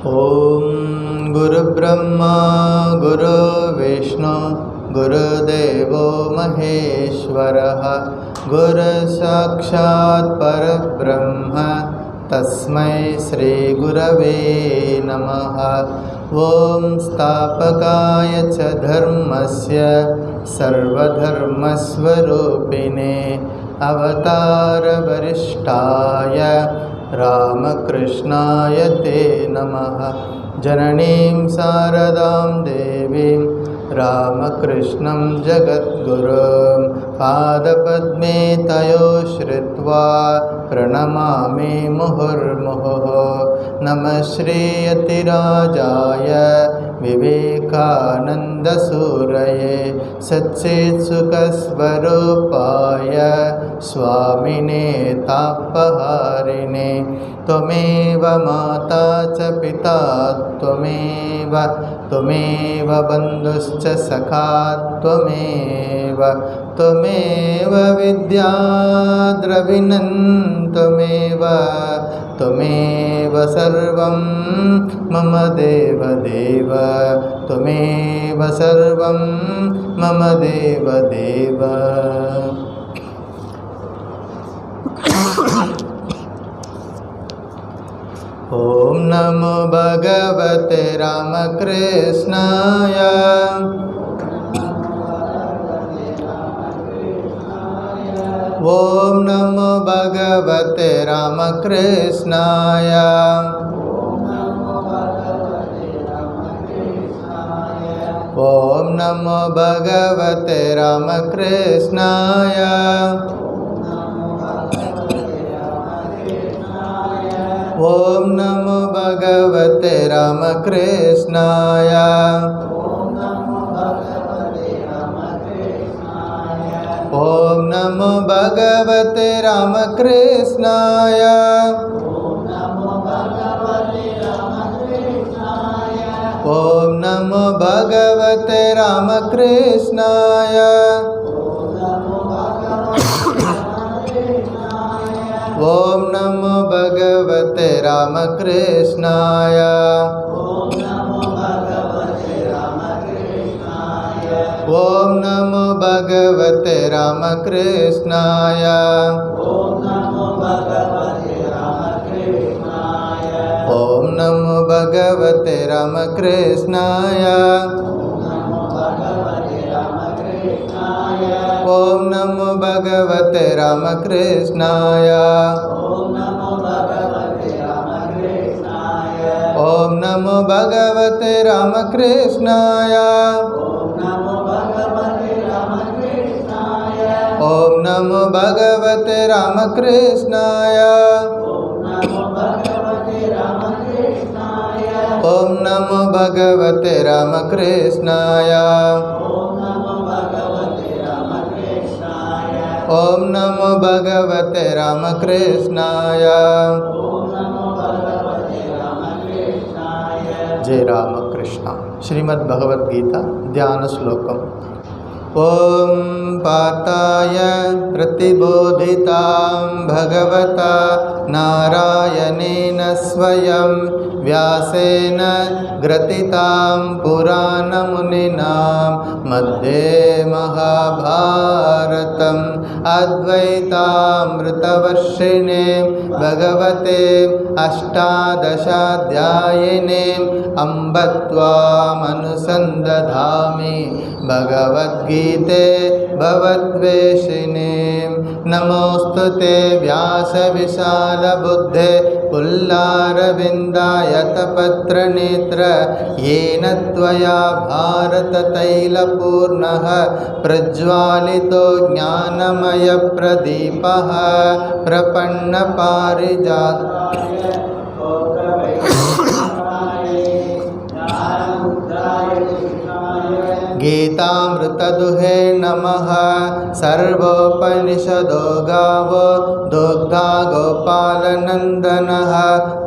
ॐ गुरुब्रह्मा गुरुविष्णु गुरुदेवो महेश्वरः गुरुसाक्षात् परब्रह्म तस्मै श्रीगुरवे नमः। ॐ स्थापकाय च धर्मस्य सर्वधर्मस्वरूपिणे अवतारवरिष्ठाय रामकृष्णाय ते नमः। जननीं शारदां देवीं रामकृष्णं जगद्गुरुं पादपद्मे तयो श्रित्वा प्रणमामि मुहुर्मुहुः। नमः श्रीयतिराजाय विवेकानन्दसूरये सच्चित्सुखस्वरूपाय स्वामिने तापहारिणे। त्वमेव माता च पिता त्वमेव बन्धुश्च सखा त्वमेव विद्या द्रविणं त्वमेव सर्वं मम देवदेव त्वमेव सर्वं मम देवदेव। ॐ नमो भगवते रामकृष्णाय। ॐ नमो भगवते रामकृष्णाय। ॐ नमो भगवते रामकृष्णाय। ॐ नमो भगवते रामकृष्णाय। ॐ नमो भगवते रामकृष्णाय। ॐ नमो भगवते रामकृष्णाय। ॐ नमो भगवते रामकृष्णाय। ॐ नमो भगवते रामकृष्णाय। ॐ नमो भगवते रामकृष्णाय। ॐ नमो भगवते रामकृष्णाय। ॐ नमो भगवते रामकृष्णाय। ॐ नमो भगवते रामकृष्णाय। ॐ नमो भगवते रामकृष्णाय। ॐ नमो भगवते रामकृष्णाय। जय रामकृष्ण। श्रीमद् भगवद गीता ध्यान श्लोकम। ॐ पार्थाय प्रतिबोधितां भगवता नारायणेन स्वयं व्यासेन ग्रथितां पुराणमुनिना मध्ये महाभारतम् अद्वैतामृतवर्षिणे भगवते अष्टादशाध्यायिने अम्ब त्वामनुसन्दधामि भगवद्गीते भवद्वेषिणे। नमोऽस्तुते व्यासविशालबुद्धे पुल्लारविन्दायतपत्रनेत्र येन त्वया भारततैलपूर्णः प्रज्वालितो ज्ञानमयप्रदीपः प्रपन्नपारिजातः गीतामृतवर्षिणे गीतामृतदुहे नमः सर्वोपनिषदो गावो दुग्धा गोपालनन्दनः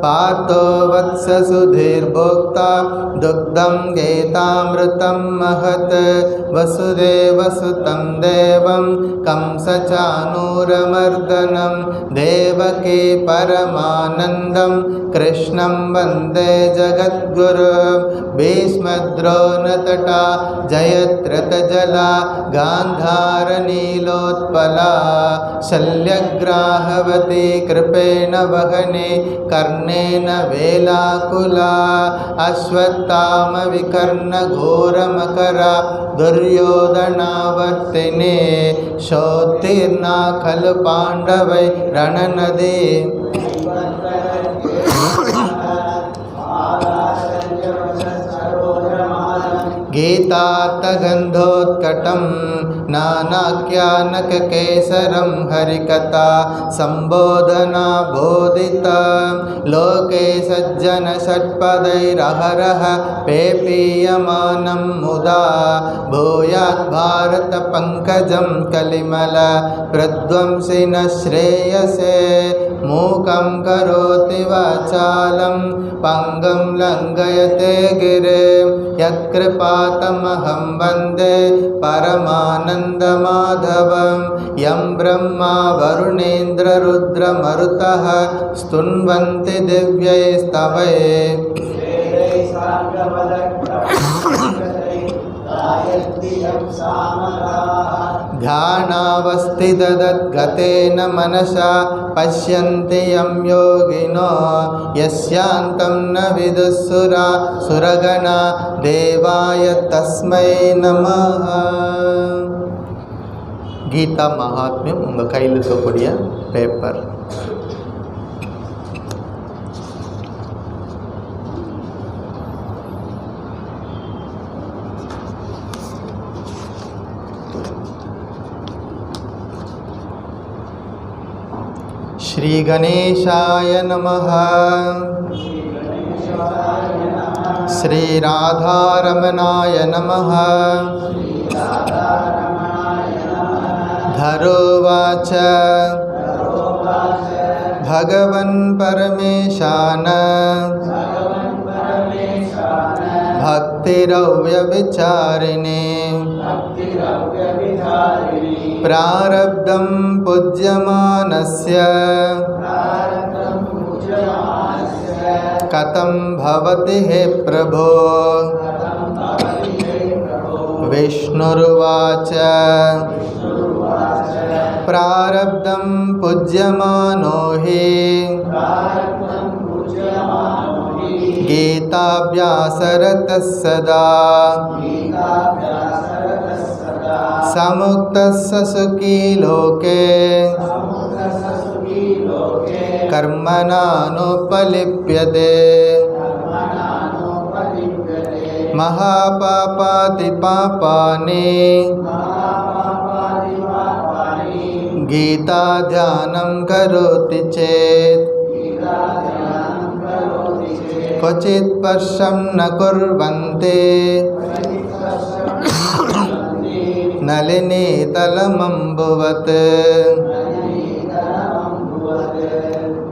पार्थो वत्स सुधीर्भोक्ता दुग्धं गीतामृतं महत् वसुदेवसुतं देवं कंसचाणूरमर्दनं देवकी परमानन्दं कृष्णं वन्दे जगद्गुरु भीष्मद्रोणतटा जयद्रथजला गान्धारनीलोत्पला शल्यग्राहवती कृपेण वहने कर्णेन वेलाकुला अश्वत्थामविकर्णघोरमकरा दुर्योधनावर्तिने शोत्तीर्णा खलु पाण्डवै रणनदी गीतार्थगन्धोत्कटं नानाख्यानककेसरं हरिकथा सम्बोधना बोधिता लोके सज्जनषट्पदैरहरः पेपीयमानं मुदा भूयात् भारतपङ्कजं कलिमल प्रध्वंसिन श्रेयसे मूकं करोति वाचालं पङ्गं लङ्घयते गिरिं यत्कृपातमहं वन्दे परमानन्दमाधवं यं ब्रह्मा वरुणेन्द्ररुद्रमरुतः स्तुन्वन्ति दिव्यैस्तवैः ध्यानावस्थितद्गतेन मनसा पश्यन्ति यं योगिनो यस्यान्तं न विदुःसुरा सुरगणा देवाय तस्मै नमः. கீதா மகாத்மியம் உங்கள் கையில் இருக்கக்கூடிய பேப்பர். श्री गणेशाय नमः. श्री राधारमणाय नमः. धरोवाच भगवन् परमेशान भक्तिरव्यभिचारिणे प्रारब्धं पूज्यमानस्य कथं भवति हे प्रभो. विष्णुरुवाच प्रारब्धं पूज्यमानो हि गीताभ्यासरतः सदा समुक्तस्य सुखी लोके कर्मणा नोपलिप्यते महापापातिपापानि गीताध्यानं करोति चेत् क्वचित् स्पर्शं न कुर्वन्ति நளினீதலமம்புவத்.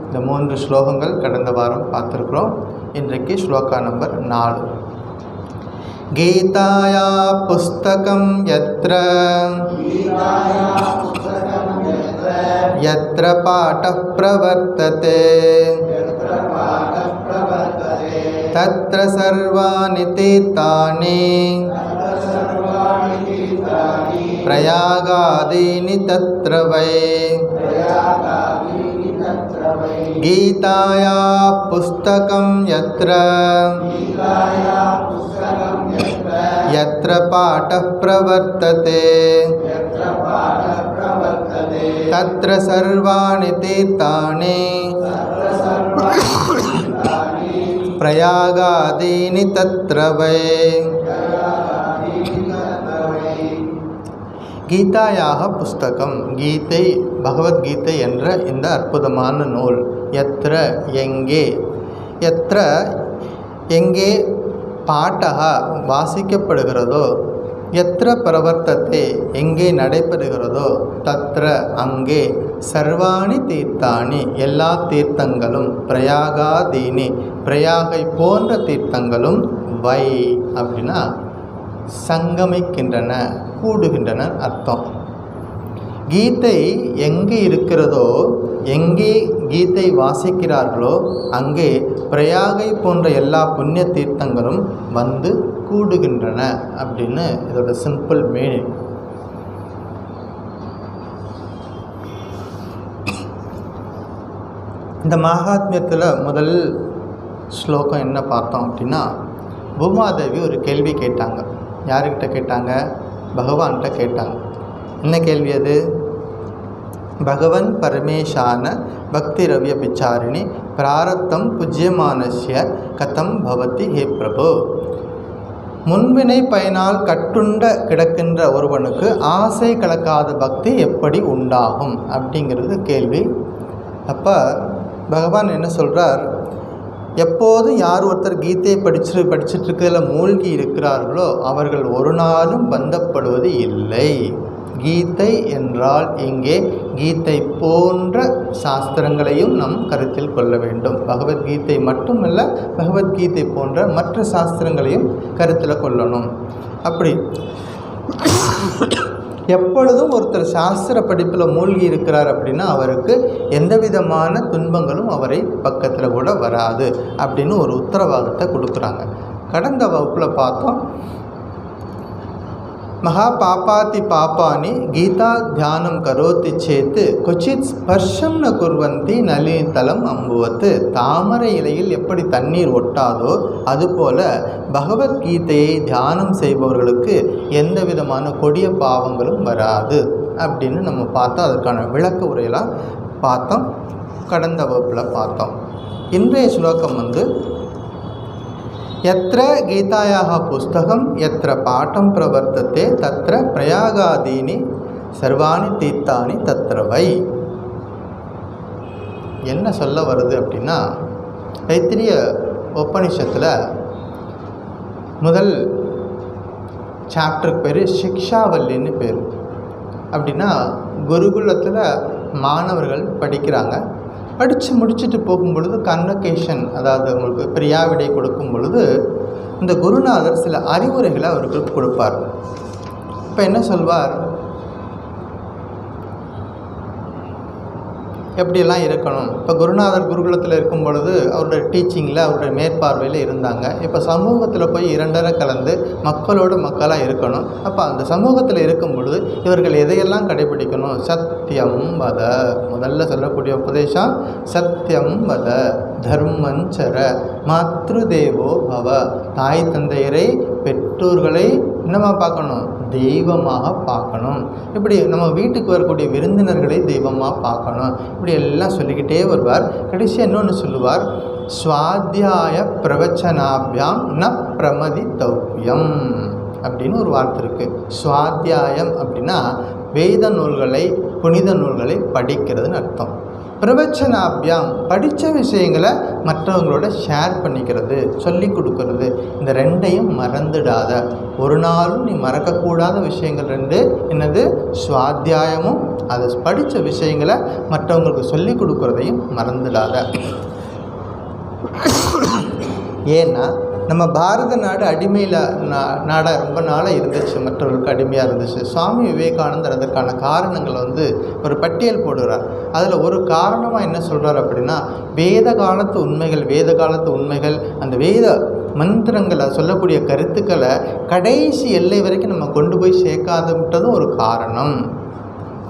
இந்த 3 ஸ்லோகங்கள் கடந்த வாரம் பார்த்துருக்குறோம். இன்றைக்கு ஸ்லோகா நம்பர் 4. கீதாயா புஸ்தகம் யத்ர யத்ர பாடः பிரவர்த்ததே தத்ர சர்வாணி தீர்த்தானி प्रयागादीनि तत्र वै. गीताया पुस्तकं यत्र यत्र पाठः प्रवर्तते तत्र सर्वाणि तीर्थानि प्रयागादीनि तत्र वै. கீதாயாக புஸ்தகம், கீதை பகவத்கீதை என்ற இந்த அற்புதமான நூல். யத்ர எங்கே, யத்ர எங்கே பாட்டக வாசிக்கப்படுகிறதோ, எத்திர பிரவர்த்தத்தை எங்கே நடைபெறுகிறதோ தத்ர அங்கே சர்வாணி தீர்த்தானி எல்லா தீர்த்தங்களும் பிரயாகாதீனி பிரயாகை போன்ற தீர்த்தங்களும் வை அப்படின்னா சங்கமிக்கின்றன, கூடுகின்றன அர்த்தம். கீதை எங்கே இருக்கிறதோ, எங்கே கீதை வாசிக்கிறார்களோ அங்கே பிரயாகை போன்ற எல்லா புண்ணிய தீர்த்தங்களும் வந்து கூடுகின்றன அப்படின்னு இதோட சிம்பிள் மீனிங். இந்த மகாத்மியத்தில் முதல் ஸ்லோகம் என்ன பார்த்தோம் அப்படின்னா, பூமாதேவி ஒரு கேள்வி கேட்டாங்க. யாருக்கிட்ட கேட்டாங்க? பகவான்கிட்ட கேட்டாங்க. என்ன கேள்வி அது? பகவன் பரமேஷான பக்தி ரவ்ய பிச்சாரிணி பிராரத்தம் புஜ்யமானஸ்ய கதம் பவதி ஹே பிரபு. முன்வினை பயனால் கட்டுண்ட கிடக்கின்ற ஒருவனுக்கு ஆசை கலக்காத பக்தி எப்படி உண்டாகும் அப்படிங்கிறது கேள்வி. அப்போ பகவான் என்ன சொல்கிறார்? எப்போது யார் ஒருத்தர் கீதையை படிச்சுட்டு இருக்கிறதுல மூழ்கி இருக்கிறார்களோ அவர்கள் ஒரு நாளும் பந்தப்படுவது இல்லை. கீதை என்றால் இங்கே கீதை போன்ற சாஸ்திரங்களையும் நம் கருத்தில் கொள்ள வேண்டும். பகவத்கீதை மட்டுமல்ல, பகவத்கீதை போன்ற மற்ற சாஸ்திரங்களையும் கருத்தில் கொள்ளணும். அப்படி எப்பொழுதும் ஒருத்தர் சாஸ்திர படிப்பில் மூழ்கி இருக்கிறார் அப்படின்னா அவருக்கு எந்த விதமான துன்பங்களும் அவரை பக்கத்தில் கூட வராது அப்படின்னு ஒரு உத்தரவாதத்தை கொடுக்குறாங்க. கடந்த வகுப்பில் பார்த்தோம், மகா பாப்பாதி பாப்பானி கீதா தியானம் கரோத்தி சேத்து கொச்சித் ஸ்பர்ஷம் ந குர்வந்தி நளினிதலம் அம்புவத்து. தாமரை இலையில் எப்படி தண்ணீர் ஒட்டாதோ அதுபோல பகவத்கீதையை தியானம் செய்பவர்களுக்கு எந்த விதமான கொடிய பாவங்களும் வராது அப்படின்னு நம்ம பார்த்தோம். அதுக்கான விளக்க உரையெல்லாம் பார்த்தோம், கடந்த வகுப்பில் பார்த்தோம். இன்றைய ஸ்லோகம் यत्र गीतायाः पुस्तकं यत्र पाठं प्रवर्तते तत्र प्रयागादीनि सर्वाणि तीर्थानि तत्र वै. என்ன சொல்ல வருது அப்படின்னா, தைத்திரிய உபனிஷத்தில் முதல் சாப்டருக்கு பேர் சிக்ஷாவல்லின்னு பேர். அப்படின்னா குருகுலத்தில் மாணவர்கள் படிக்கிறாங்க. படித்து முடிச்சுட்டு போகும் பொழுது கன்வகேஷன், அதாவது அவங்களுக்கு பிரியாவிடை கொடுக்கும் பொழுது இந்த குருநாதர் சில அறிவுரைகளை அவருக்கு கொடுப்பார். இப்போ என்ன சொல்வார்? எப்படியெல்லாம் இருக்கணும். இப்போ குருநாதர் குருகுலத்தில் இருக்கும் பொழுது அவருடைய டீச்சிங்கில் அவருடைய மேற்பார்வையில் இருந்தாங்க. இப்போ சமூகத்தில் போய் இரண்டரை கலந்து மக்களோடு மக்களாக இருக்கணும். அப்போ அந்த சமூகத்தில் இருக்கும் பொழுது இவர்கள் எதையெல்லாம் கடைபிடிக்கணும்? சத்தியம் வத, முதல்ல சொல்லக்கூடிய உபதேசம் சத்தியம் வத, தர்மஞ்சர, மாத்ருதேவோ பவ, தாய் தந்தையரை பெற்றோர்களை என்னமா பார்க்கணும்? தெய்வமாக பார்க்கணும். இப்படி நம்ம வீட்டுக்கு வரக்கூடிய விருந்தினர்களை தெய்வமாக பார்க்கணும். இப்படி எல்லாம் சொல்லிக்கிட்டே வருவார். கடைசியாக இன்னொன்று சொல்லுவார், ஸ்வாத்தியாய பிரவச்சனாபியாம் ந பிரமதித்தவ்யம் அப்படின்னு ஒரு வார்த்தை இருக்குது. ஸ்வாத்தியாயம் அப்படின்னா வேத நூல்களை, புனித நூல்களை படிக்கிறதுன்னு அர்த்தம். பிரவச்சனாபியாம் படித்த விஷயங்களை மற்றவங்களோட ஷேர் பண்ணிக்கிறது, சொல்லி கொடுக்கறது. இந்த ரெண்டையும் மறந்துடாத. ஒரு நாளும் நீ மறக்கக்கூடாத விஷயங்கள் ரெண்டு என்னது? ஸ்வாத்தியாயமும் அதை படித்த விஷயங்களை மற்றவங்களுக்கு சொல்லி கொடுக்கறதையும் மறந்துடாத. ஏன்னா நம்ம பாரத நாடு அடிமையில் நாடாக ரொம்ப நாளாக இருந்துச்சு, மற்றவர்களுக்கு அடிமையாக இருந்துச்சு. சுவாமி விவேகானந்தர் அதற்கான காரணங்களை ஒரு பட்டியல் போடுகிறார். அதில் ஒரு காரணமாக என்ன சொல்கிறார் அப்படின்னா, வேத காலத்து உண்மைகள், அந்த வேத மந்திரங்களை சொல்லக்கூடிய கருத்துக்களை கடைசி எல்லை வரைக்கும் நம்ம கொண்டு போய் சேர்க்காத விட்டதும் ஒரு காரணம்.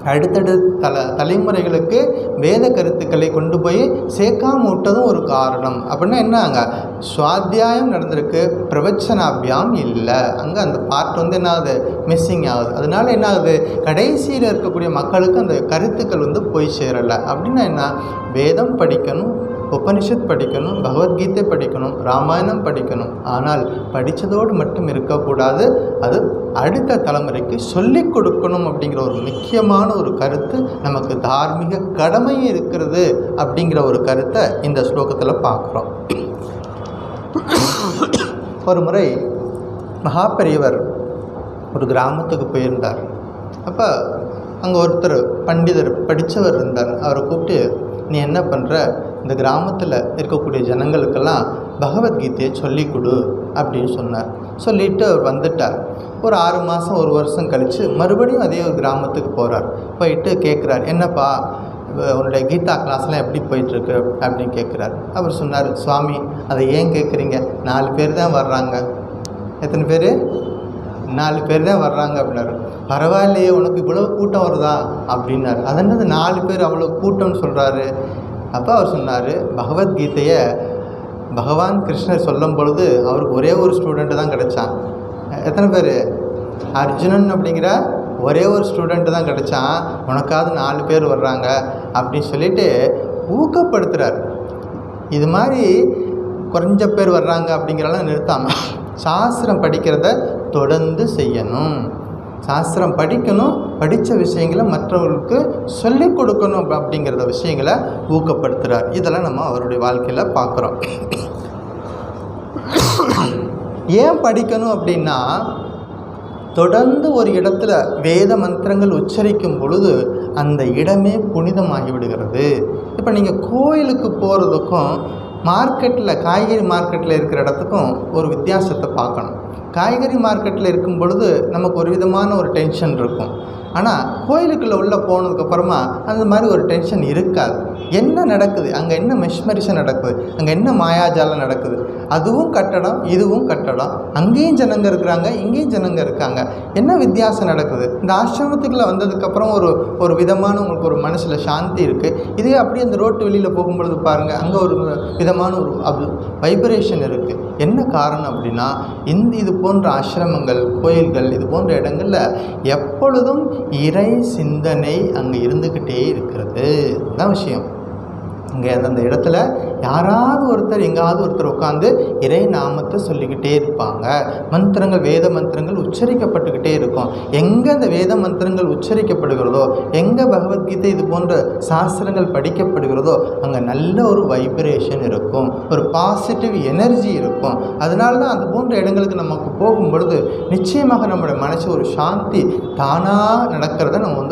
அடுத்தடுத்த தலைமுறைகளுக்கு வேத கருத்துக்களை கொண்டு போய் சேர்க்காம விட்டதும் ஒரு காரணம். அப்படின்னா என்ன, அங்கே சுவாத்தியாயம் நடந்திருக்கு, பிரவச்சனாபியாம் இல்லை. அங்கே அந்த பார்ட் என்ன ஆகுது? மிஸ்ஸிங் ஆகுது. அதனால என்ன ஆகுது? கடைசியில் இருக்கக்கூடிய மக்களுக்கு அந்த கருத்துக்கள் போய் சேரலை. அப்படின்னா என்ன, வேதம் படிக்கணும், உபனிஷத் படிக்கணும், பகவத்கீதை படிக்கணும், ராமாயணம் படிக்கணும். ஆனால் படித்ததோடு மட்டும் இருக்கக்கூடாது, அது அடுத்த தலைமுறைக்கு சொல்லிக் கொடுக்கணும் அப்படிங்கிற ஒரு முக்கியமான ஒரு கருத்து நமக்கு தார்மீக கடமை இருக்கிறது அப்படிங்கிற ஒரு கருத்தை இந்த ஸ்லோகத்தில் பார்க்குறோம். ஒரு முறை மகாபெரியவர் ஒரு கிராமத்துக்கு போயிருந்தார். அப்போ அங்கே ஒருத்தர் பண்டிதர் படித்தவர் இருந்தார். அவரை கூப்பிட்டு, நீ என்ன பண்ணுற, இந்த கிராமத்தில் இருக்கக்கூடிய ஜனங்களுக்கெல்லாம் பகவத்கீதையை சொல்லி கொடு அப்படின்னு சொன்னார். சொல்லிவிட்டு அவர் வந்துட்டார். ஒரு 6 மாதம் 1 வருஷம் கழித்து மறுபடியும் அதே ஒரு கிராமத்துக்கு போகிறார். போயிட்டு கேட்குறார், என்னப்பா உன்னுடைய கீதா கிளாஸ்லாம் எப்படி போயிட்டுருக்கு அப்படின்னு கேட்குறாரு. அவர் சொன்னார், சுவாமி அதை ஏன் கேட்குறீங்க, 4 பேர் தான் வர்றாங்க. எத்தனை பேர்? 4 பேர் தான் வர்றாங்க அப்படின்னாரு. பரவாயில்லையே, உனக்கு இவ்வளோ கூட்டம் வருதா அப்படின்னாரு. அதென்னது 4 பேர் அவ்வளோ கூட்டம்னு சொல்கிறாரு. அப்போ அவர் சொன்னார், பகவத்கீதையை பகவான் கிருஷ்ணர் சொல்லும் பொழுது அவருக்கு ஒரே ஒரு ஸ்டூடெண்ட்டு தான் கிடைச்சான். எத்தனை பேர்? அர்ஜுனன் அப்படிங்கிற ஒரே ஒரு ஸ்டூடெண்ட்டு தான் கிடைச்சான். உனக்காவது 4 பேர் வர்றாங்க அப்படின்னு சொல்லிட்டு ஊக்கப்படுத்துகிறார். இது மாதிரி குறைஞ்ச பேர் வர்றாங்க அப்படிங்கிறலாம் நிறுத்தாமல் சாஸ்திரம் படிக்கிறத தொடர்ந்து செய்யணும். சாஸ்திரம் படிக்கணும், படித்த விஷயங்களை மற்றவர்களுக்கு சொல்லிக் கொடுக்கணும் அப்படிங்கிறத விஷயங்களை ஊக்கப்படுத்துகிறார். இதெல்லாம் நம்ம அவருடைய வாழ்க்கையில் பார்க்குறோம். ஏன் படிக்கணும் அப்படின்னா, தொடர்ந்து ஒரு இடத்துல வேத மந்திரங்கள் உச்சரிக்கும் பொழுது அந்த இடமே புனிதமாகி விடுகிறது. இப்போ நீங்கள் கோயிலுக்கு போகிறதுக்கும் மார்க்கெட்டில் காய்கறி மார்க்கெட்டில் இருக்கிற இடத்துக்கும் ஒரு வித்தியாசத்தை பார்க்கணும். காய்கறி மார்க்கெட்டில் இருக்கும் பொழுது நமக்கு ஒரு விதமான ஒரு டென்ஷன் இருக்கும். ஆனால் கோயிலுக்குள்ளே உள்ளே போனதுக்கப்புறமா அந்த மாதிரி ஒரு டென்ஷன் இருக்காது. என்ன நடக்குது அங்கே, என்ன மெஸ்மரிசம் நடக்குது அங்கே, என்ன மாயாஜாலம் நடக்குது, அதுவும் கட்டடம் இதுவும் கட்டடம், அங்கேயும் ஜனங்க இருக்கிறாங்க இங்கேயும் ஜனங்க இருக்காங்க, என்ன வித்தியாசம் நடக்குது. இந்த ஆசிரமத்துக்குள்ளே வந்ததுக்கப்புறம் ஒரு விதமான உங்களுக்கு ஒரு மனசில் சாந்தி இருக்குது. இதே அப்படியே அந்த ரோட்டு வெளியில் போகும்பொழுது பாருங்கள், அங்கே ஒரு விதமான ஒரு வைப்ரேஷன் இருக்குது. என்ன காரணம் அப்படின்னா, இது போன்ற ஆசிரமங்கள் கோயில்கள் இது போன்ற இடங்களில் எப்பொழுதும் இறை சிந்தனை அங்கே இருந்துக்கிட்டே இருக்கிறது. அதுதான் விஷயம். இங்கே அந்த இடத்துல யாராவது ஒருத்தர் எங்காவது ஒருத்தர் உட்காந்து இறை நாமத்தை சொல்லிக்கிட்டே இருப்பாங்க. மந்திரங்கள் வேத மந்திரங்கள் உச்சரிக்கப்பட்டுக்கிட்டே இருக்கும். எங்கே அந்த வேத மந்திரங்கள் உச்சரிக்கப்படுகிறதோ, எங்கே பகவத்கீதை இது போன்ற சாஸ்திரங்கள் படிக்கப்படுகிறதோ அங்கே நல்ல ஒரு வைப்ரேஷன் இருக்கும், ஒரு பாசிட்டிவ் எனர்ஜி இருக்கும். அதனால தான் அது போன்ற இடங்களுக்கு நமக்கு போகும் பொழுது நிச்சயமாக நம்மளுடைய மனசு ஒரு சாந்தி தானாக நடக்கிறத நம்ம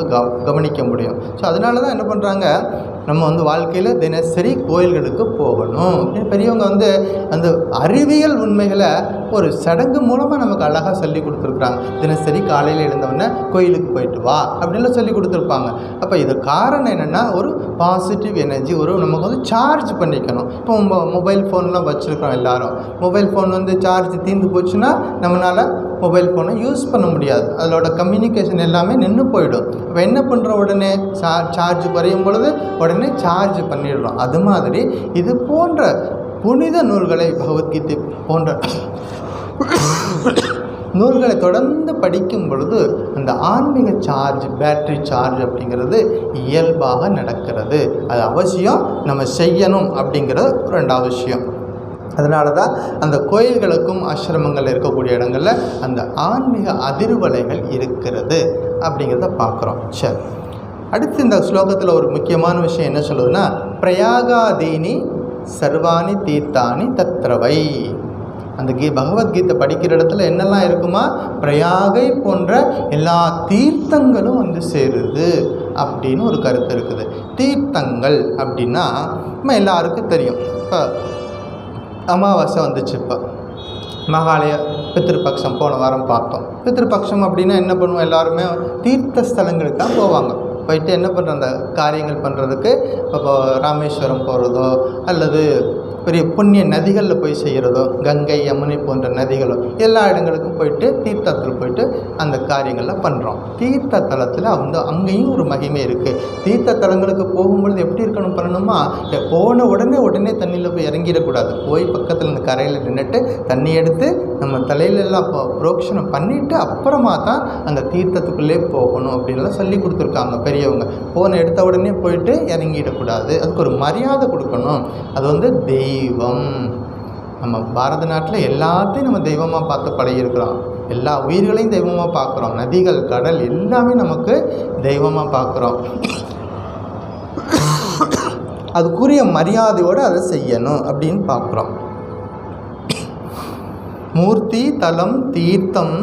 கவனிக்க முடியும். ஸோ அதனால தான் என்ன பண்ணுறாங்க, நம்ம வாழ்க்கையில் தினசரி கோயில்களுக்கு போகணும். பெரியவங்க அந்த அறிவியல் உண்மைகளை ஒரு சடங்கு மூலமாக நமக்கு அழகாக சொல்லி கொடுத்துருக்குறாங்க. தினசரி காலையில் எழுந்தவுடனே கோயிலுக்கு போயிட்டு வா அப்படின்லாம் சொல்லி கொடுத்துருப்பாங்க. அப்போ இது காரணம் என்னென்னா, ஒரு பாசிட்டிவ் எனர்ஜி, நமக்கு சார்ஜ் பண்ணிக்கணும். இப்போ மொபைல் ஃபோன்லாம் வச்சுருக்கோம் எல்லாரும். மொபைல் ஃபோன் சார்ஜ் தீர்ந்து போச்சுன்னா நம்மளால் மொபைல் ஃபோனை யூஸ் பண்ண முடியாது. அதோட கம்யூனிகேஷன் எல்லாமே நின்று போயிடும். இப்போ என்ன பண்ணுற, உடனே சார்ஜ் குறையும் பொழுது உடனே சார்ஜ் பண்ணிடுறோம். அது மாதிரி இது போன்ற புனித நூல்களை, பகவத்கீதை போன்ற நூல்களை தொடர்ந்து படிக்கும் பொழுது அந்த ஆன்மீக சார்ஜ், பேட்டரி சார்ஜ் அப்படிங்கிறது இயல்பாக நடக்கிறது. அது அவசியம், நம்ம செய்யணும் அப்படிங்கிறது 2வது விஷயம். அதனால தான் அந்த கோயில்களுக்கும் ஆசிரமங்கள் இருக்கக்கூடிய இடங்களில் அந்த ஆன்மீக அதிர்வலைகள் இருக்கிறது அப்படிங்கிறத பார்க்குறோம். சரி, அடுத்து இந்த ஸ்லோகத்தில் ஒரு முக்கியமான விஷயம் என்ன சொல்லுதுன்னா, பிரயாகாதீனி சர்வாணி தீர்த்தானி தத்ரவை. அந்த பகவத்கீதை படிக்கிற இடத்துல என்னெல்லாம் இருக்குமா, பிரயாகை போன்ற எல்லா தீர்த்தங்களும் சேருது அப்படின்னு ஒரு கருத்து இருக்குது. தீர்த்தங்கள் அப்படின்னா நம்ம எல்லாருக்கும் தெரியும். இப்போ அமாவாசை வந்துச்சு, இப்போ மகாலய பித்ருபக்ஷம் போன வாரம் பார்த்தோம். பித்ருபக்ஷம் அப்படின்னா என்ன பண்ணுவோம், எல்லாருமே தீர்த்த ஸ்தலங்களுக்கு தான் போவாங்க. போயிட்டு என்ன பண்ணுற, அந்த காரியங்கள் பண்ணுறதுக்கு இப்போ ராமேஸ்வரம் போகிறதோ அல்லது பெரிய புண்ணிய நதிகளில் போய் செய்கிறதோ, கங்கை யமுனை போன்ற நதிகளோ எல்லா இடங்களுக்கும் போயிட்டு தீர்த்தத்தில் போயிட்டு அந்த காரியங்கள்லாம் பண்ணுறோம். தீர்த்த தலத்தில் அங்கேயும் ஒரு மகிமை இருக்குது. தீர்த்த தலங்களுக்கு போகும்பொழுது எப்படி இருக்கணும் பண்ணணுமா, போன உடனே தண்ணியில் போய் இறங்கிடக்கூடாது. போய் பக்கத்தில் இந்த கரையில் நின்றுட்டு தண்ணி எடுத்து நம்ம தலையிலெல்லாம் புரோக்ஷனம் பண்ணிவிட்டு அப்புறமா தான் அந்த தீர்த்தத்துக்குள்ளே போகணும் அப்படின்லாம் சொல்லி கொடுத்துருக்காங்க பெரியவங்க. போன எடுத்த உடனே போயிட்டு இறங்கிடக்கூடாது, அதுக்கு ஒரு மரியாதை கொடுக்கணும். அது தெய்வம். நம்ம பாரத நாட்டில் எல்லாத்தையும் நம்ம தெய்வமாக பார்த்து பழகியிருக்கிறோம். எல்லா உயிர்களையும் தெய்வமாக பார்க்குறோம். நதிகள், கடல் எல்லாமே நமக்கு தெய்வமாக பார்க்குறோம். அதுக்குரிய மரியாதையோடு அதை செய்யணும் அப்படின்னு பார்க்குறோம். மூர்த்தி, தலம், தீர்த்தம்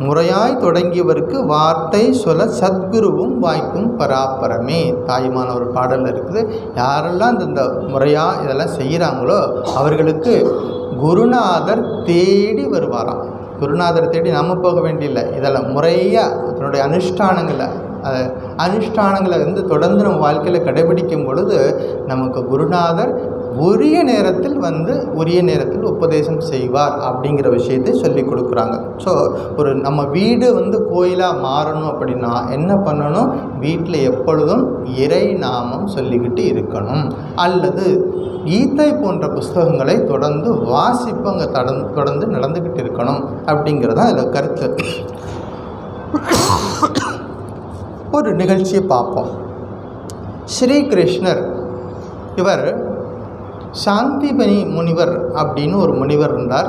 முறையாய் தொடங்கியவருக்கு வார்த்தை சொல்ல சத்குருவும் வாய்க்கும் பராபரமே. தாயுமான ஒரு பாடல் இருக்குது. யாரெல்லாம் இந்த முறையாக இதெல்லாம் செய்கிறாங்களோ அவர்களுக்கு குருநாதர் தேடி வருவாராம். குருநாதர் தேடி நம்ம போக வேண்டியில்லை. இதெல்லாம் முறையாக அதனுடைய அனுஷ்டானங்களை தொடர்ந்து நம்ம வாழ்க்கையில் கடைபிடிக்கும் பொழுது நமக்கு குருநாதர் உரிய நேரத்தில் உபதேசம் செய்வார் அப்படிங்கிற விஷயத்தை சொல்லி கொடுக்குறாங்க. ஸோ நம்ம வீடு கோயிலாக மாறணும் அப்படின்னா என்ன பண்ணணும்? வீட்டில் எப்பொழுதும் இறை நாமம் சொல்லிக்கிட்டு இருக்கணும். அல்லது கீதை போன்ற புஸ்தகங்களை தொடர்ந்து வாசிப்பு அங்கே தொடர்ந்து நடந்துக்கிட்டு இருக்கணும் அப்படிங்கிறதான் அதில் கருத்து. ஒரு நிகழ்ச்சியை பார்ப்போம். ஸ்ரீகிருஷ்ணர் இவர் சாந்திபனி முனிவர் அப்படின்னு ஒரு முனிவர் இருந்தார்.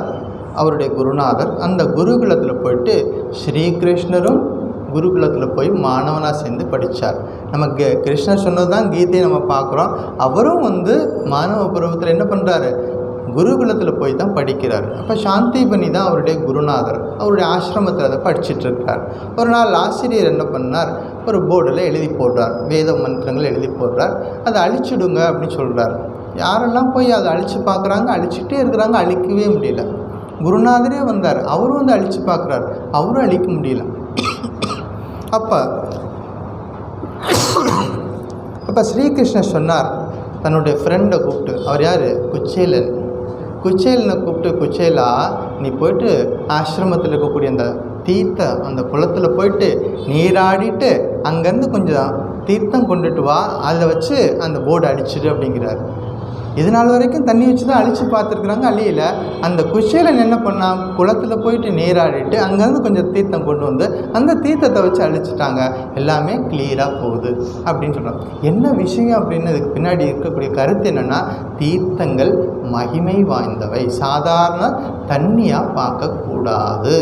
அவருடைய குருநாதர். அந்த குருகுலத்தில் போயிட்டு ஸ்ரீகிருஷ்ணரும் குருகுலத்தில் போய் மாணவனாக சேர்ந்து படித்தார். நமக்கு கிருஷ்ணர் சொன்னது தான் கீதையை நம்ம பார்க்குறோம். அவரும் மாணவ பருவத்தில் என்ன பண்ணுறாரு? குருகுலத்தில் போய் தான் படிக்கிறார். அப்போ சாந்திபனி தான் அவருடைய குருநாதர். அவருடைய ஆசிரமத்தில் அதை படிச்சுட்ருக்கிறார். ஒரு நாள் ஆசிரியர் என்ன பண்ணார்? ஒரு போர்டில் எழுதி போடுறார். வேத மந்திரங்கள் எழுதி போடுறார். அதை அழிச்சிடுங்க அப்படின்னு சொல்கிறார். யாரெல்லாம் போய் அதை அழித்து பார்க்குறாங்க, அழிச்சிட்டே இருக்கிறாங்க, அழிக்கவே முடியல. குருநாதரே வந்தார். அவரும் அழித்து பார்க்குறார், அவரும் அழிக்க முடியல. அப்போ ஸ்ரீகிருஷ்ணர் சொன்னார் தன்னுடைய ஃப்ரெண்டை கூப்பிட்டு. அவர் யார்? குச்சேலனை கூப்பிட்டு, குச்சேலா நீ போயிட்டு ஆசிரமத்தில் இருக்கக்கூடிய அந்த குளத்தில் போயிட்டு நீராடிட்டு அங்கேருந்து கொஞ்சம் தீர்த்தம் கொண்டுட்டு வா, அதை வச்சு அந்த போர்டு அழிச்சிடு அப்படிங்கிறார். இது நாள் வரைக்கும் தண்ணி வச்சு தான் அழித்து பார்த்துருக்குறாங்க, அழியலை. அந்த குச்சேலன் என்ன பண்ணால் குளத்தில் போயிட்டு நீராடிட்டு அங்கேருந்து கொஞ்சம் தீர்த்தம் கொண்டு வந்து அந்த தீர்த்தத்தை வச்சு அழிச்சிட்டாங்க. எல்லாமே கிளியராக போகுது அப்படின்னு சொல்கிறோம். என்ன விஷயம் அப்படின்னு அதுக்கு பின்னாடி இருக்கக்கூடிய கருத்து என்னென்னா, தீர்த்தங்கள் மகிமை வாய்ந்தவை, சாதாரண தண்ணியாக பார்க்கக்கூடாது,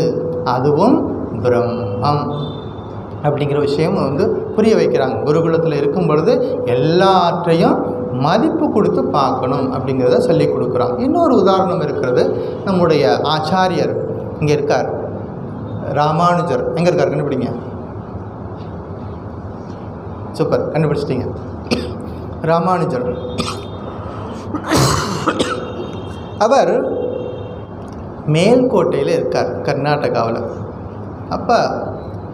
அதுவும் பிரம்மம் அப்படிங்கிற விஷயம் புரிய வைக்கிறாங்க. குருகுலத்தில் இருக்கும் பொழுது எல்லாற்றையும் மதிப்பு கொடுத்து பார்க்கணும் அப்படிங்கிறத சொல்லி கொடுக்குறாங்க. இன்னொரு உதாரணம் இருக்கிறது. நம்முடைய ஆச்சாரியர் இங்கே இருக்கார், ராமானுஜர். எங்கே இருக்கார்? கண்டுபிடிங்க. சூப்பர், கண்டுபிடிச்சிட்டிங்க. ராமானுஜர் அவர் மேல்கோட்டையில் இருக்கார், கர்நாடகாவில். அப்போ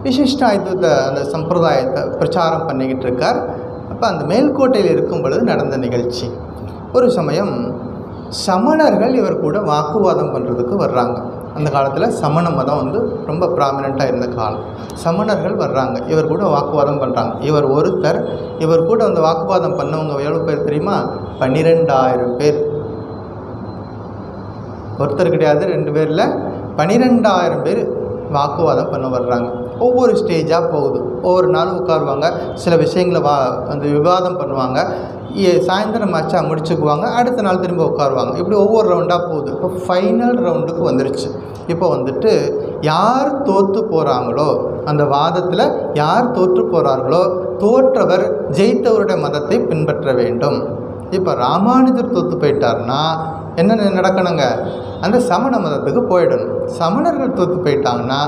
விசிஷ்டாயுத அந்த சம்பிரதாயத்தை பிரச்சாரம் பண்ணிக்கிட்டு இருக்கார். அப்போ அந்த மேல்கோட்டையில் இருக்கும் பொழுது நடந்த நிகழ்ச்சி. ஒரு சமயம் சமணர்கள் இவர் கூட வாக்குவாதம் பண்ணுறதுக்கு வர்றாங்க. அந்த காலத்தில் சமண மதம் ரொம்ப ப்ராமினெண்ட்டாக இருந்த காலம். சமணர்கள் வர்றாங்க, இவர் கூட வாக்குவாதம் பண்ணுறாங்க. இவர் கூட வாக்குவாதம் பண்ணவங்க எவ்வளோ பேர் தெரியுமா? 12,000 பேர். ஒருத்தர் கிடையாது, 2 பேரில் 12,000 பேர் வாக்குவாதம் பண்ண வர்றாங்க. ஒவ்வொரு ஸ்டேஜாக போகுது. ஒவ்வொரு நாளும் உட்காருவாங்க, சில விஷயங்களை விவாதம் பண்ணுவாங்க. சாயந்தரம் ஆச்சா முடிச்சுக்குவாங்க, அடுத்த நாள் திரும்ப உட்காருவாங்க. இப்படி ஒவ்வொரு ரவுண்டாக போகுது. இப்போ ஃபைனல் ரவுண்டுக்கு வந்துருச்சு. இப்போ யார் தோற்று போகிறாங்களோ, அந்த வாதத்தில் யார் தோற்று போகிறார்களோ தோற்றவர் ஜெயித்தவருடைய மதத்தை பின்பற்ற வேண்டும். இப்போ ராமானுஜர் தோற்று போயிட்டார்னா என்ன நடக்கணுங்க? அந்த சமண மதத்துக்கு போயிடணும். சமணர்கள் தோற்று போயிட்டாங்கன்னா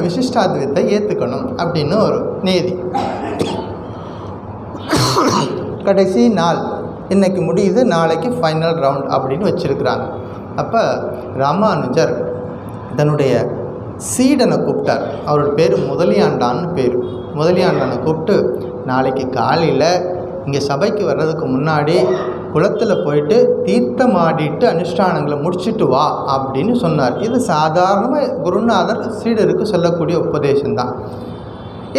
விசிஷ்டாத்வைத்தை ஏற்றுக்கணும் அப்படின்னு ஒரு நீதி. கடைசி நாள் இன்றைக்கி முடியுது, நாளைக்கு ஃபைனல் ரவுண்ட் அப்படின்னு வச்சுருக்கிறாங்க. அப்போ ராமானுஜர் தன்னுடைய சீடனை கூப்பிட்டார். அவரோட பேர் முதலியாண்டான்னு பேர். முதலியாண்டானை கூப்பிட்டு, நாளைக்கு காலையில் இங்கே சபைக்கு வர்றதுக்கு முன்னாடி குளத்தில் போயிட்டு தீர்த்தம் ஆடிட்டு அனுஷ்டானங்களை முடிச்சுட்டு வா அப்படின்னு சொன்னார். இது சாதாரணமாக குருநாதர் சீடருக்கு சொல்லக்கூடிய உபதேசம்தான்.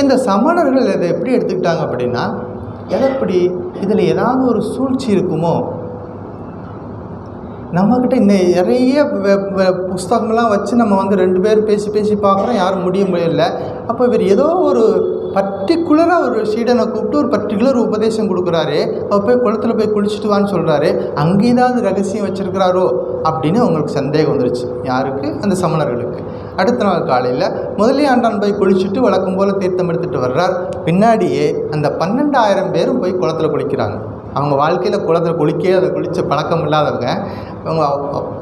இந்த சமணர்கள் இதை எப்படி எடுத்துக்கிட்டாங்க அப்படின்னா, எப்படி இதில் ஏதாவது ஒரு சூழ்ச்சி இருக்குமோ, நம்மக்கிட்ட இந்த நிறைய புஸ்தகங்கள்லாம் வச்சு நம்ம 2 பேர் பேசி பார்க்குறோம், யாரும் முடியல. அப்போ இவர் ஏதோ ஒரு பர்டிகுலராக ஒரு சீடனை கூப்பிட்டு ஒரு பர்டிகுலர் உபதேசம் கொடுக்குறாரு. அவர் போய் குளத்தில் போய் குளிச்சுட்டு வான்னு சொல்கிறாரு. அங்கே ஏதாவது ரகசியம் வச்சுருக்கிறாரோ அப்படின்னு அவங்களுக்கு சந்தேகம் வந்துருச்சு. யாருக்கு? அந்த சமணர்களுக்கு. அடுத்த நாள் காலையில் முதலியாண்டான் போய் குளிச்சுட்டு வழக்கம் போல் தீர்த்தம் எடுத்துகிட்டு வர்றார். பின்னாடியே அந்த 12,000 பேரும் போய் குளத்தில் குளிக்கிறாங்க. அவங்க வாழ்க்கையில் குளத்தில் குளித்த பழக்கம் இல்லாதவங்க. அவங்க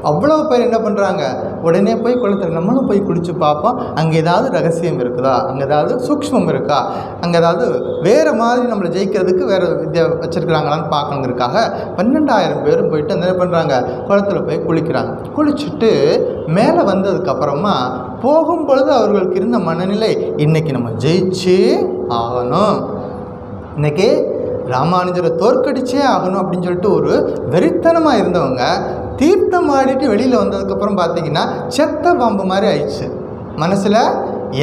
அவ்வளோ பேர் என்ன பண்ணுறாங்க, உடனே போய் குளத்தில் நம்மளும் போய் குளித்து பார்ப்போம், அங்கே ஏதாவது ரகசியம் இருக்குதா, அங்கே ஏதாவது சூக்ஷ்மம் இருக்கா, அங்கே ஏதாவது வேறு மாதிரி நம்மளை ஜெயிக்கிறதுக்கு வேறு வித்தியா வச்சுருக்குறாங்களான்னு பார்க்கணுங்கிறதுக்காக 12,000 பேரும் போயிட்டு என்ன பண்ணுறாங்க, குளத்தில் போய் குளிக்கிறாங்க. குளிச்சுட்டு மேலே வந்ததுக்கப்புறமா போகும் பொழுது அவர்களுக்கு இருந்த மனநிலை, இன்றைக்கி நம்ம ஜெயிச்சே ஆகணும், இன்றைக்கி ராமானுஜரை தோற்கடிச்சே ஆகணும் அப்படின்னு சொல்லிட்டு ஒரு வெறித்தனமாக இருந்தவங்க தீர்த்தம் ஆடிட்டு வெளியில் வந்ததுக்கப்புறம் பார்த்திங்கன்னா செத்த பாம்பு மாதிரி ஆயிடுச்சு. மனசில்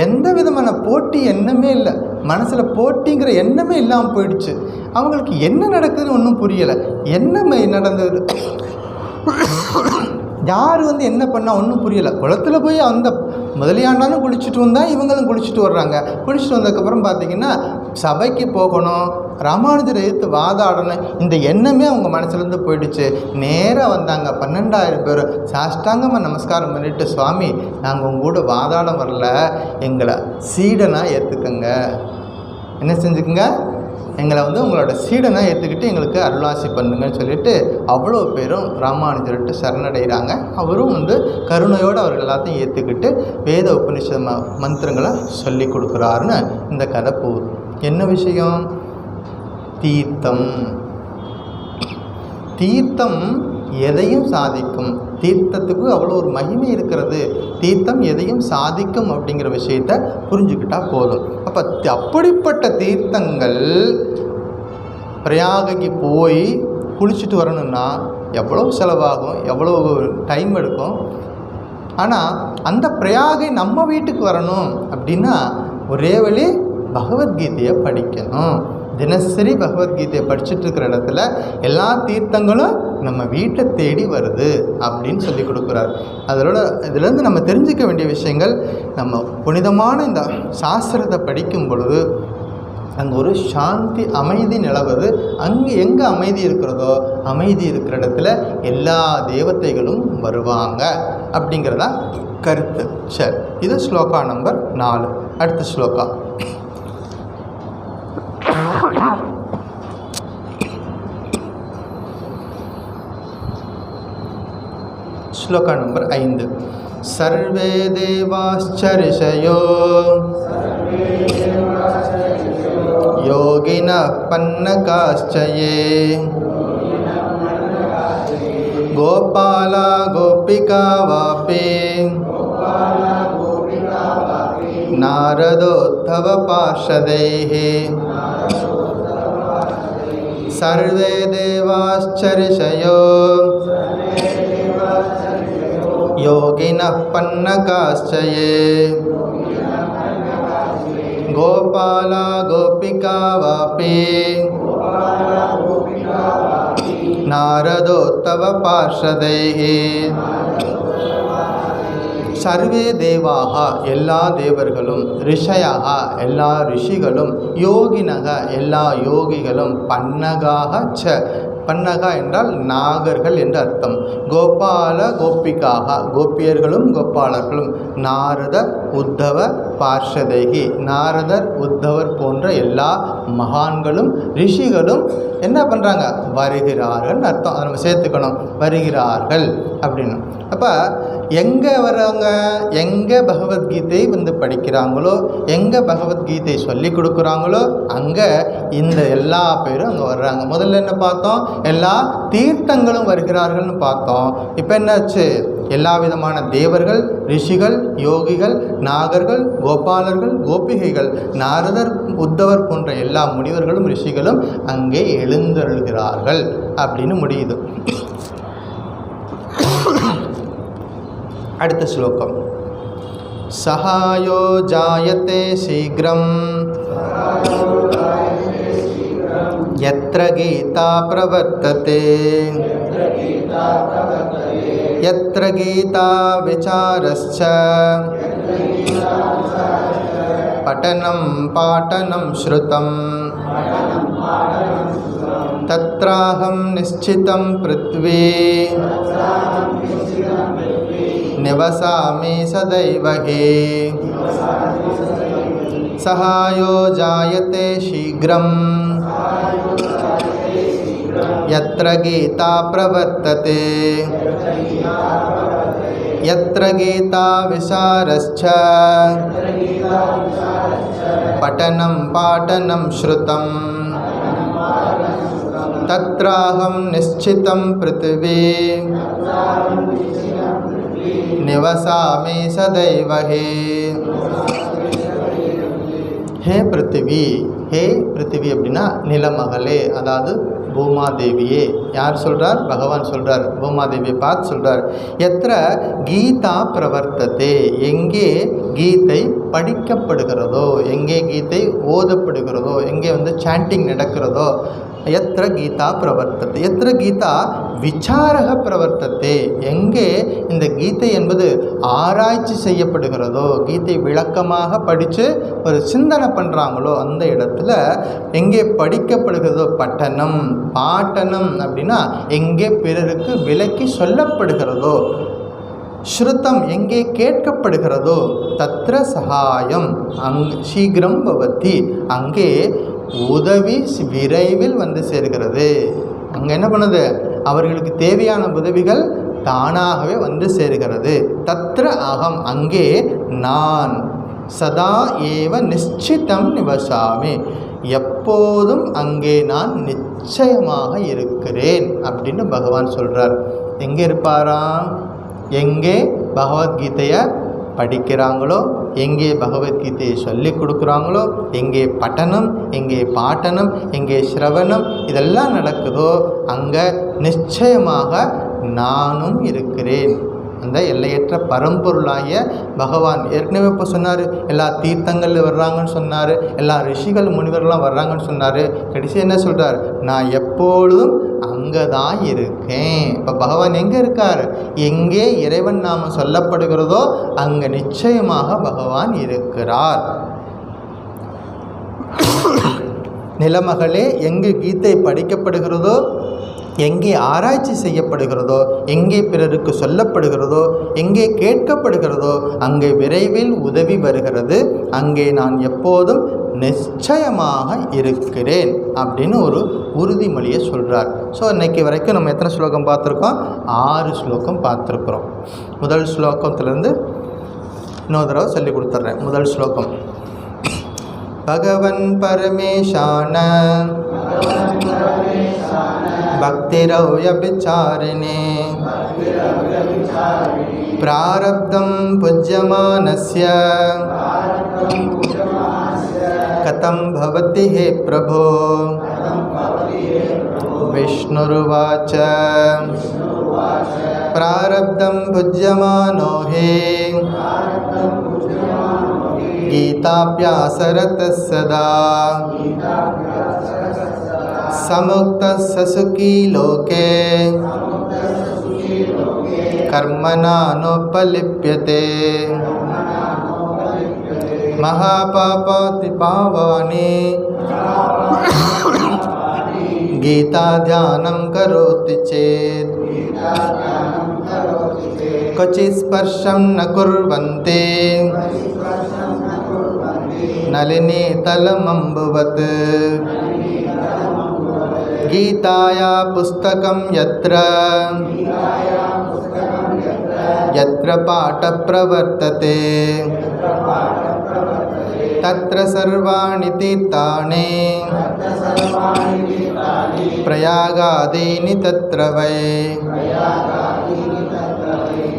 எந்த விதமான போட்டி எண்ணமே இல்லை, மனசில் போட்டிங்கிற எண்ணமே இல்லாமல் போயிடுச்சு. அவங்களுக்கு என்ன நடக்குதுன்னு ஒன்றும் புரியலை. என்ன நடந்தது, யார் என்ன பண்ணால் ஒன்றும் புரியலை. குளத்தில் போய் அந்த முதலியாண்டாலும் குளிச்சுட்டு வந்தால் இவங்களும் குளிச்சுட்டு வர்றாங்க. குளிச்சுட்டு வந்ததுக்கப்புறம் பார்த்திங்கன்னா சபைக்கு போகணும், ராமானுஜரை எதிர்த்து வாதாடணும், இந்த எண்ணமே அவங்க மனசுலேருந்து போயிடுச்சு. நேராக வந்தாங்க 12,000 பேர் சாஷ்டாங்கமாக நமஸ்காரம் பண்ணிவிட்டு, சுவாமி நாங்கள் உங்க கூட வாதாட வரல, எங்களை சீடனாக ஏற்றுக்கங்க, என்ன செஞ்சுக்குங்க, எங்களை உங்களோட சீடனாக ஏற்றுக்கிட்டு எங்களுக்கு அருளாசி பண்ணுங்கன்னு சொல்லிட்டு அவ்வளோ பேரும் ராமானுஜர்கிட்ட சரணடைகிறாங்க. அவரும் கருணையோடு அவர்கள் எல்லாத்தையும் ஏற்றுக்கிட்டு வேத உபநிஷத மந்திரங்களை சொல்லி கொடுக்குறாருன்னு இந்த கதை போகுது. என்ன விஷயம், தீர்த்தம். தீர்த்தம் எதையும் சாதிக்கும், தீர்த்தத்துக்கு அவ்வளோ ஒரு மகிமை இருக்கிறது, தீர்த்தம் எதையும் சாதிக்கும் அப்படிங்கிற விஷயத்தை புரிஞ்சுக்கிட்டால் போதும். அப்போ அப்படிப்பட்ட தீர்த்தங்கள் பிரயாகைக்கு போய் குளிச்சுட்டு வரணும்னா எவ்வளோ செலவாகும், எவ்வளோ டைம் எடுக்கும். ஆனால் அந்த பிரயாகை நம்ம வீட்டுக்கு வரணும் அப்படின்னா ஒரே வழி பகவத்கீதையை படிக்கணும். தினசரி பகவத்கீதையை படிச்சுட்டு இருக்கிற இடத்துல எல்லா தீர்த்தங்களும் நம்ம வீட்டை தேடி வருது அப்படின்னு சொல்லி கொடுக்குறார். இதிலேருந்து நம்ம தெரிஞ்சிக்க வேண்டிய விஷயங்கள், நம்ம புனிதமான இந்த சாஸ்திரத்தை படிக்கும் பொழுது அங்கே ஒரு சாந்தி அமைதி நிலவுது. அங்கே எங்கே அமைதி இருக்கிறதோ, அமைதி இருக்கிற இடத்துல எல்லா தேவதைகளும் வருவாங்க அப்படிங்கிறதா கருத்து. சரி, இது ஸ்லோகா நம்பர் 4. அடுத்த ஸ்லோகா श्लोका नंबर 5. सर्वे देवाश्च ऋषयो योगिनः पन्नगाश्च ये गोपाला गोपिका वापि नारदोद्धव पार्षदैः सर्वे देवाश्च ऋषयो योगिनः पन्नगाश्च ये गोपाला गोपिका वापि नारदोत्तव पार्षदैः सर्वे देवाः எல்லா தேவர்களும், ரிஷயாக எல்லா ரிஷிகளும், யோகினக எல்லா யோகிகளும், பன்னகாக ச பன்னகா என்றால் நாகர்கள் என்று அர்த்தம், கோபால கோபிகாக கோபியர்களும் கோபாலர்களும், நாரத உத்தவ பார்ஷதைகி நாரதர் உத்தவர் போன்ற எல்லா மகான்களும் ரிஷிகளும் என்ன பண்ணுறாங்க, வருகிறார்கள் அர்த்தம். அதை நம்ம சேர்த்துக்கணும், வருகிறார்கள் அப்படின்னு. அப்போ எங்கே வர்றாங்க, எங்கே பகவத்கீதை படிக்கிறாங்களோ, எங்கே பகவத்கீதை சொல்லி கொடுக்குறாங்களோ அங்கே இந்த எல்லா பேரும் அங்கே வர்றாங்க. முதல்ல என்ன பார்த்தோம், எல்லா தீர்த்தங்களும் வருகிறார்கள்னு பார்த்தோம். இப்போ என்னாச்சு, எல்லா விதமான தேவர்கள், ரிஷிகள், யோகிகள், நாகர்கள், கோபாலர்கள், கோபிகைகள், நாரதர், உத்தவர் போன்ற எல்லா முனிவர்களும் ரிஷிகளும் அங்கே எழுந்தருள்கிறார்கள் அப்படின்னு முடியுது. அடுத்த ஸ்லோகம். சஹாயோ ஜாயதே சீக்ரம் யத்ர கீதா பிரவர்த்ததே யத்ர கீதா விசாரஸ்ச படனம் பாடனம் ஸ்ருதம் தத்ராஹம் நிச்சிதம் பிருத்வி நிவசாமி சதைவகே சஹாயோ ஜாயதே சீக்ரம் यत्र गीता प्रवर्तते यत्र गीता विसारश्च पठनं पाठनं श्रुतं तत्राहं निश्चितं पृथिवी निवसामि सदैव हे। हे पृथ्वी, हे पृथ्वी அப்படின்னா நிலமகளே, அதாவது பூமாதேவியே. யார் சொல்கிறார்? பகவான் சொல்கிறார். பூமாதேவியை பார்த்து சொல்கிறார். எத்திர கீதா பிரவர்த்ததே, எங்கே கீதை படிக்கப்படுகிறதோ, எங்கே கீதை ஓதப்படுகிறதோ, எங்கே சாண்டிங் நடக்கிறதோ, எத்திர கீதா பிரவர்த்தத்தை, எத்திர கீதா விசாரக பிரவர்த்தத்தை, எங்கே இந்த கீதை என்பது ஆராய்ச்சி செய்யப்படுகிறதோ, கீதை விளக்கமாக படித்து ஒரு சிந்தனை பண்ணுறாங்களோ அந்த இடத்துல எங்கே படிக்கப்படுகிறதோ, பட்டனம் பாட்டனம் அப்படின்னா எங்கே பிறருக்கு விளக்கி சொல்லப்படுகிறதோ, ஸ்ருதம் எங்கே கேட்கப்படுகிறதோ, தத்ர சகாயம் சீக்கிரம் பவதி, அங்கே உதவி விரைவில் சேர்கிறது. அங்கே என்ன பண்ணுது? அவர்களுக்கு தேவையான உதவிகள் தானாகவே சேருகிறது. தத்ர அகம், அங்கே நான் சதா ஏவ நிச்சிதம் நிவசாமி, எப்போதும் அங்கே நான் நிச்சயமாக இருக்கிறேன் அப்படின்னு பகவான் சொல்கிறார். எங்கே இருப்பாராம்? எங்கே பகவத்கீதையை படிக்கிறாங்களோ, எங்கே பகவத்கீதையை சொல்லி கொடுக்குறாங்களோ, எங்கே பட்டனம், எங்கே பாட்டனம், எங்கே ஸ்ரவணம் இதெல்லாம் நடக்குதோ அங்கே நிச்சயமாக நானும் இருக்கிறேன். அந்த எல்லையற்ற பரம்பொருளாகிய பகவான் ஏற்கனவே இப்போ சொன்னார், எல்லா தீர்த்தங்களில் வர்றாங்கன்னு சொன்னார், எல்லா ரிஷிகள் முனிவர்கள்லாம் வர்றாங்கன்னு சொன்னார். கடைசி என்ன சொல்கிறார்? நான் எப்பொழுதும் அங்கே தான் இருக்கேன். இப்போ பகவான் எங்கே இருக்கார்? எங்கே இறைவன் நாம சொல்லப்படுகிறதோ அங்கே நிச்சயமாக பகவான் இருக்கிறார். நிலமகளே, எங்கே கீதை படிக்கப்படுகிறதோ, எங்கே ஆராய்ச்சி செய்யப்படுகிறதோ, எங்கே பிறருக்கு சொல்லப்படுகிறதோ, எங்கே கேட்கப்படுகிறதோ அங்கே விரைவில் உதவி வருகிறது. அங்கே நான் எப்போதும் நிச்சயமாக இருக்கிறேன் அப்படின்னு ஒரு உறுதிமொழியை சொல்கிறார். ஸோ இன்றைக்கி வரைக்கும் நம்ம எத்தனை ஸ்லோகம் பார்த்துருக்கோம்? 6 ஸ்லோகம் பார்த்துருக்குறோம். முதல் ஸ்லோகத்திலேருந்து இன்னொரு தடவை சொல்லி கொடுத்துட்றேன். முதல் ஸ்லோகம். பகவன் பரமேஷான பக்திரவ்யபிசாரிணே பிராரப்தம் புஜ்யமானஸ்ய கதம் பவதி ஹே பிரபோ. விஷ்ணுருவாச்ச பிராரப்தம் புஜ்யமானோ ஹே கீதாப்யாசரதः சதா சமுக்தः சுகீ லோகே கர்மணா நோபலிப்யதே. மகாபாபாதி பாவானி கீதா தியானம் கரோதி சேத் क्वचित् स्पर्शं न कुर्वन्ति नलिनी तलमम्बुवत्. गीताया पुस्तकं यत्र यत्र पाठः प्रवर्तते तत्र सर्वाणि तीर्थानि प्रयागादीनि तत्र वै.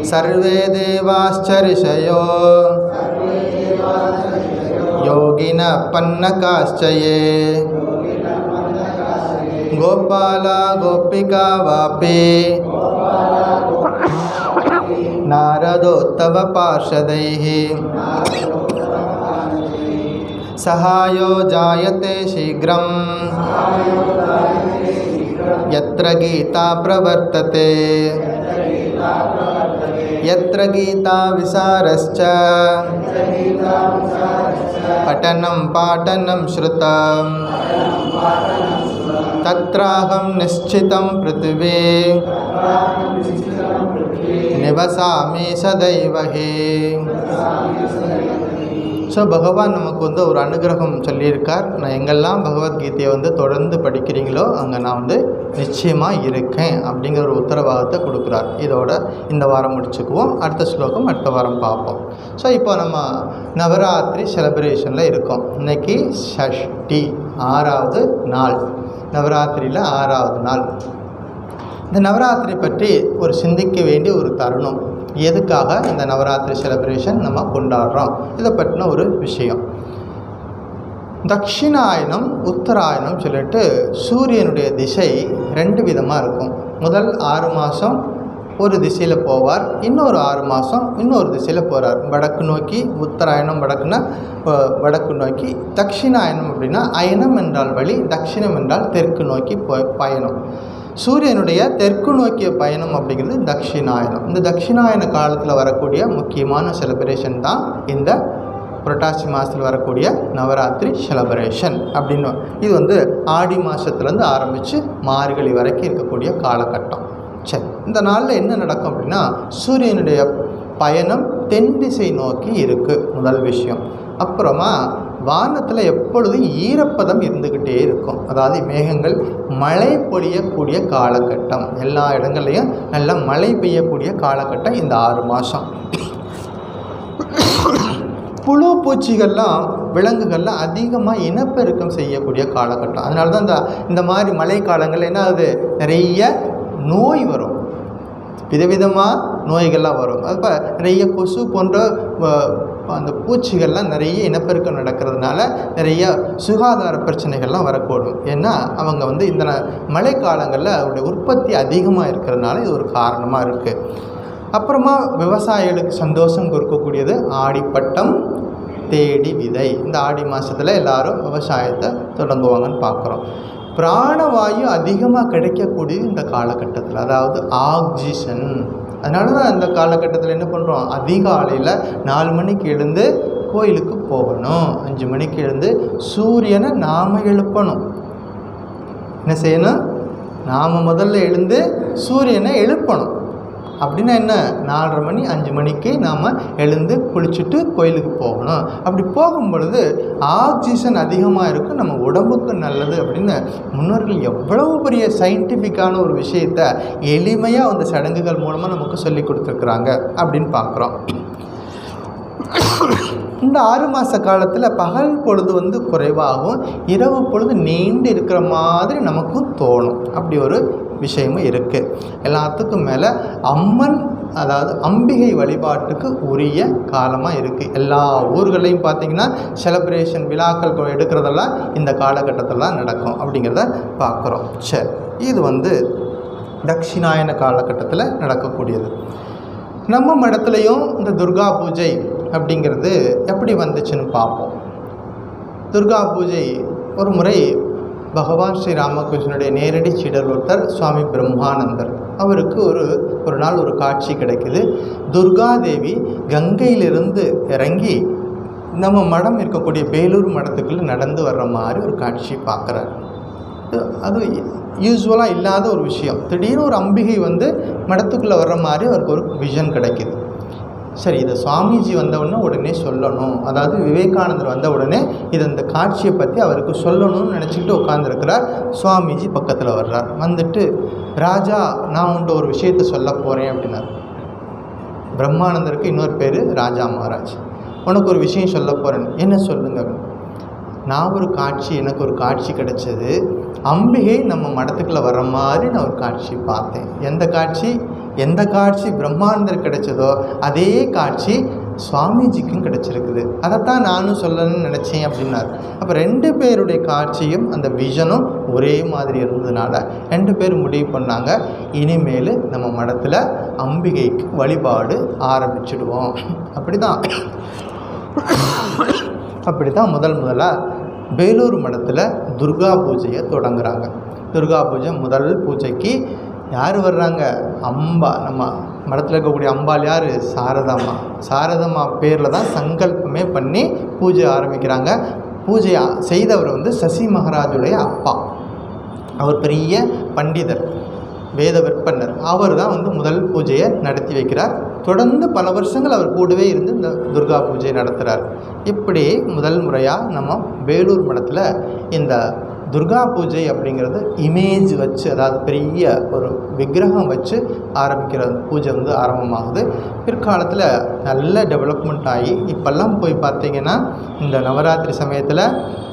सर्वे देवाश्च ऋषयो योगिनः पन्नकाश्च ये गोपाला गोपिका वापि नारदोत्तम पार्षदैः सहायो जायते शीघ्रं यत्र गीता प्रवर्तते यत्र गीता विसारश्च पठनं पाठनं श्रुतं तत्राहं निश्चितं पृथिवी निवसामि सदैव हि. ஸோ பகவான் நமக்கு வந்து ஒரு அனுகிரகம் சொல்லியிருக்கார். நான் எங்கெல்லாம் பகவத்கீதையை வந்து தொடர்ந்து படிக்கிறீங்களோ அங்கே நான் வந்து நிச்சயமாக இருக்கேன் அப்படிங்கிற ஒரு உத்தரவாதத்தை கொடுக்குறார். இதோட இந்த வாரம் முடிச்சுக்குவோம். அடுத்த ஸ்லோகம் அடுத்த வாரம் பார்ப்போம். ஸோ இப்போ நம்ம நவராத்திரி செலிப்ரேஷனில் இருக்கோம். இன்றைக்கி ஷஷ்டி 6வது நாள், நவராத்திரியில் 6வது நாள். இந்த நவராத்திரி பற்றி ஒரு சிந்திக்க வேண்டிய ஒரு தருணம். எதுக்காக இந்த நவராத்திரி செலிப்ரேஷன் நம்ம கொண்டாடுறோம், இதை பற்றின ஒரு விஷயம். தட்சிணாயனம் உத்தராயணம் சொல்லிட்டு சூரியனுடைய திசை 2 விதமாக இருக்கும். முதல் 6 மாதம் ஒரு திசையில் போவார், இன்னொரு 6 மாதம் இன்னொரு திசையில் போகிறார். வடக்கு நோக்கி உத்தராயணம், வடக்குன்னா வடக்கு நோக்கி. தட்சிணாயனம் அப்படின்னா அயனம் என்றால் வழி, தட்சிணம் என்றால் தெற்கு நோக்கி பயணம். சூரியனுடைய தெற்கு நோக்கிய பயணம் அப்படிங்கிறது தட்சிணாயனம். இந்த தட்சிணாயன காலத்தில் வரக்கூடிய முக்கியமான செலிப்ரேஷன் தான் இந்த புரட்டாசி மாதத்தில் வரக்கூடிய நவராத்திரி செலிப்ரேஷன் அப்படின்னு. இது வந்து ஆடி மாதத்துலேருந்து ஆரம்பித்து மார்கழி வரைக்கும் இருக்கக்கூடிய காலகட்டம். சரி, இந்த நாளில் என்ன நடக்கும் அப்படின்னா சூரியனுடைய பயணம் தென் திசை நோக்கி இருக்குது, முதல் விஷயம். அப்புறமா வானத்தில் எப்பொழுதும் ஈரப்பதம் இருந்துக்கிட்டே இருக்கும். அதாவது மேகங்கள் மழை பொழியக்கூடிய காலகட்டம், எல்லா இடங்கள்லையும் நல்லா மழை பெய்யக்கூடிய காலகட்டம் இந்த 6 மாதம். புழு பூச்சிகள்லாம் விலங்குகள்லாம் அதிகமாக இனப்பெருக்கம் செய்யக்கூடிய காலகட்டம். அதனால தான் இந்த மாதிரி மழை காலங்களில் என்ன ஆகுது, நிறைய நோய் வரும், விதவிதமாக நோய்கள்லாம் வரும். அப்போ நிறைய கொசு போன்ற அந்த பூச்சிகள்லாம் நிறைய இனப்பெருக்கம் நடக்கிறதுனால நிறைய சுகாதார பிரச்சனைகள்லாம் வரக்கூடும். ஏன்னா அவங்க வந்து இந்த மழை காலங்களில் அவருடைய உற்பத்தி அதிகமாக இருக்கிறதுனால இது ஒரு காரணமாக இருக்குது. அப்புறமா விவசாயிகளுக்கு சந்தோஷம் கொடுக்கக்கூடியது ஆடிப்பட்டம் தேடி விதை. இந்த ஆடி மாதத்தில் எல்லோரும் விவசாயத்தை தொடங்குவாங்கன்னு பார்க்குறோம். பிராணவாயு அதிகமாக கிடைக்கக்கூடியது இந்த காலகட்டத்தில், அதாவது ஆக்சிஜன். அதனால தான் இந்த காலகட்டத்தில் என்ன பண்ணுறோம், அதிகாலையில் 4 மணிக்கு எழுந்து கோயிலுக்கு போகணும், 5 மணிக்கு எழுந்து சூரியனை நாம் எழுப்பணும். என்ன செய்யணும், நாம் முதல்ல எழுந்து சூரியனை எழுப்பணும். அப்படின்னா என்ன, 4:30 மணி 5 மணிக்கு நாம் எழுந்து குளிச்சுட்டு கோயிலுக்கு போகணும். அப்படி போகும் பொழுது ஆக்சிஜன் அதிகமாக இருக்கும், நம்ம உடம்புக்கு நல்லது அப்படின்னு முன்னோர்கள் எவ்வளவு பெரிய சயின்டிஃபிக்கான ஒரு விஷயத்தை எளிமையாக அந்த சடங்குகள் மூலமாக நமக்கு சொல்லி கொடுத்துருக்குறாங்க அப்படின்னு பார்க்குறோம். இந்த 6 மாத காலத்தில் பகல் பொழுது வந்து குறைவாகும், இரவு பொழுது நீண்டு இருக்கிற மாதிரி நமக்கும் தோணும். அப்படி ஒரு விஷயமும் இருக்குது. எல்லாத்துக்கும் மேலே அம்மன், அதாவது அம்பிகை வழிபாட்டுக்கு உரிய காலமாக இருக்குது. எல்லா ஊர்களையும் பார்த்திங்கன்னா செலிப்ரேஷன் விழாக்கள் எடுக்கிறதெல்லாம் இந்த காலகட்டத்தில் தான் நடக்கும் அப்படிங்கிறத பார்க்குறோம். சரி, இது வந்து தட்சிணாயன காலகட்டத்தில் நடக்கக்கூடியது. நம்ம மடத்துலையும் இந்த துர்கா பூஜை அப்படிங்கிறது எப்படி வந்துச்சுன்னு பார்ப்போம். துர்கா பூஜை ஒரு முறை பகவான் ஸ்ரீ ராமகிருஷ்ணனுடைய நேரடி சீடர் ஒருத்தர் சுவாமி பிரம்மானந்தர், அவருக்கு ஒரு நாள் ஒரு காட்சி கிடைக்குது. துர்காதேவி கங்கையிலிருந்து இறங்கி நம்ம மடம் இருக்கக்கூடிய பேலூர் மடத்துக்குள்ளே நடந்து வர்ற மாதிரி ஒரு காட்சி பார்க்குறார். அது யூஸ்வலாக இல்லாத ஒரு விஷயம். திடீர்னு ஒரு அம்பிகை வந்து மடத்துக்குள்ளே வர்ற மாதிரி அவருக்கு ஒரு விஷன் கிடைக்கிது. சரி, இதை சுவாமிஜி வந்தவுடனே உடனே சொல்லணும், அதாவது விவேகானந்தர் வந்த உடனே இந்த காட்சியை பற்றி அவருக்கு சொல்லணும்னு நினச்சிக்கிட்டு உட்காந்துருக்கிறார். சுவாமிஜி பக்கத்தில் வர்றார். வந்துட்டு, ராஜா நான் உன்ட்ட ஒரு விஷயத்தை சொல்ல போகிறேன் அப்படின்னார். பிரம்மானந்தருக்கு இன்னொரு பேர் ராஜா மகாராஜ். உனக்கு ஒரு விஷயம் சொல்ல போகிறேன், என்ன சொல்லுங்க. எனக்கு ஒரு காட்சி கிடைச்சது, அம்பிகை நம்ம மடத்துக்குள்ளே வர்ற மாதிரி நான் ஒரு காட்சி பார்த்தேன். எந்த காட்சி பிரம்மானந்தர் கிடைச்சதோ அதே காட்சி சுவாமிஜிக்கும் கிடச்சிருக்குது, அதைத்தான் நானும் சொல்லணும்னு நினச்சேன் அப்படின்னார். அப்போ 2 பேருடைய காட்சியும் அந்த விஷனும் ஒரே மாதிரி இருந்ததுனால 2 பேர் முடிவு பண்ணாங்க, இனிமேல் நம்ம மடத்தில் அம்பிகைக்கு வழிபாடு ஆரம்பிச்சிடுவோம். அப்படி தான் முதலாக பேலூர் மடத்தில் துர்கா பூஜையை தொடங்குறாங்க. துர்கா பூஜை முதல் பூஜைக்கு யார் வர்றாங்க, அம்பா. நம்ம மடத்தில் இருக்கக்கூடிய அம்பாள் யார், சாரதம்மா பேரில் தான் சங்கல்பமே பண்ணி பூஜை ஆரம்பிக்கிறாங்க. பூஜை செய்தவர் வந்து சசி மகாராஜுடைய அப்பா. அவர் பெரிய பண்டிதர், வேத விற்பனர். அவர் தான் வந்து முதல் பூஜையை நடத்தி வைக்கிறார். தொடர்ந்து பல வருஷங்கள் அவர் கூடவே இருந்து இந்த துர்கா பூஜை நடத்துகிறார். இப்படி முதல் முறையாக நம்ம வேலூர் மடத்தில் இந்த துர்கா பூஜை அப்படிங்கிறது இமேஜ் வச்சு, அதாவது பெரிய ஒரு விக்கிரகம் வச்சு ஆரம்பிக்கிற பூஜை வந்து ஆரம்பமாகுது. பிற்காலத்தில் நல்ல டெவலப்மெண்ட் ஆகி இப்போல்லாம் போய் பார்த்திங்கன்னா இந்த நவராத்திரி சமயத்தில்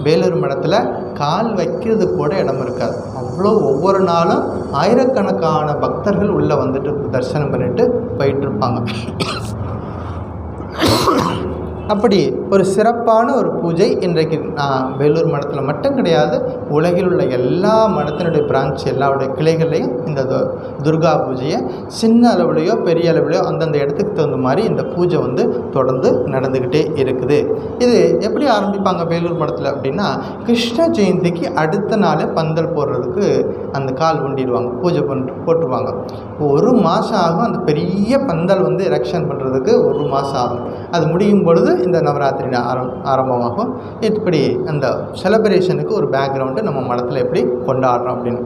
வேலூர் மடத்தில் கால் வைக்கிறது கூட இடம் இருக்காது. அவ்வளோ ஒவ்வொரு நாளும் ஆயிரக்கணக்கான பக்தர்கள் உள்ளே வந்துட்டு தரிசனம் பண்ணிட்டு போயிட்டுருப்பாங்க. அப்படி ஒரு சிறப்பான ஒரு பூஜை இன்றைக்கு வேலூர் மடத்தில் மட்டும் கிடையாது, உலகில் உள்ள எல்லா மடத்தினுடைய பிரான்ச் எல்லாருடைய கிளைகள்லையும் இந்த துர்கா பூஜையை சின்ன அளவுலையோ பெரிய அளவுலையோ அந்தந்த இடத்துக்கு தகுந்த மாதிரி இந்த பூஜை வந்து தொடர்ந்து நடந்துக்கிட்டே இருக்குது. இது எப்படி ஆரம்பிப்பாங்க வேலூர் மடத்தில் அப்படின்னா, கிருஷ்ண ஜெயந்திக்கு அடுத்த நாள் பந்தல் போடுறதுக்கு அந்த கால் ஊண்டிடுவாங்க, பூஜை போட்டுருவாங்க. ஒரு மாதம் ஆகும் அந்த பெரிய பந்தல் வந்து எரெக்ஷன் பண்ணுறதுக்கு, ஒரு மாதம் ஆகும். அது முடியும் பொழுது இந்த நவராத்திரி ஆரம்பமாகும். இப்படி அந்த செலிப்ரேஷனுக்கு ஒரு பேக்ரவுண்டு நம்ம மடத்தில் எப்படி கொண்டாடுறோம் அப்படின்னு.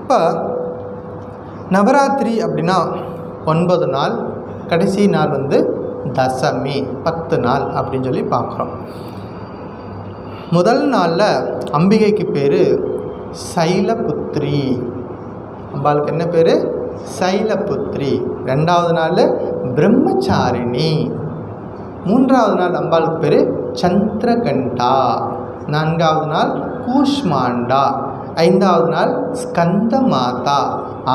இப்போ நவராத்திரி அப்படின்னா 9 நாள், கடைசி நாள் வந்து தசமி 10 நாள் அப்படின்னு சொல்லி பார்க்குறோம். முதல் நாளில் அம்பிகைக்கு பேர் சைலபுத்ரி, அம்பாளுக்கு என்ன பேர்? சைலபுத்ரி. 2வது நாள் பிரம்மச்சாரிணி. 3வது நாள் அம்பாளுக்கு பேர் சந்திரகண்டா. 4வது நாள் கூஷ்மாண்டா. 5வது நாள் ஸ்கந்த மாதா.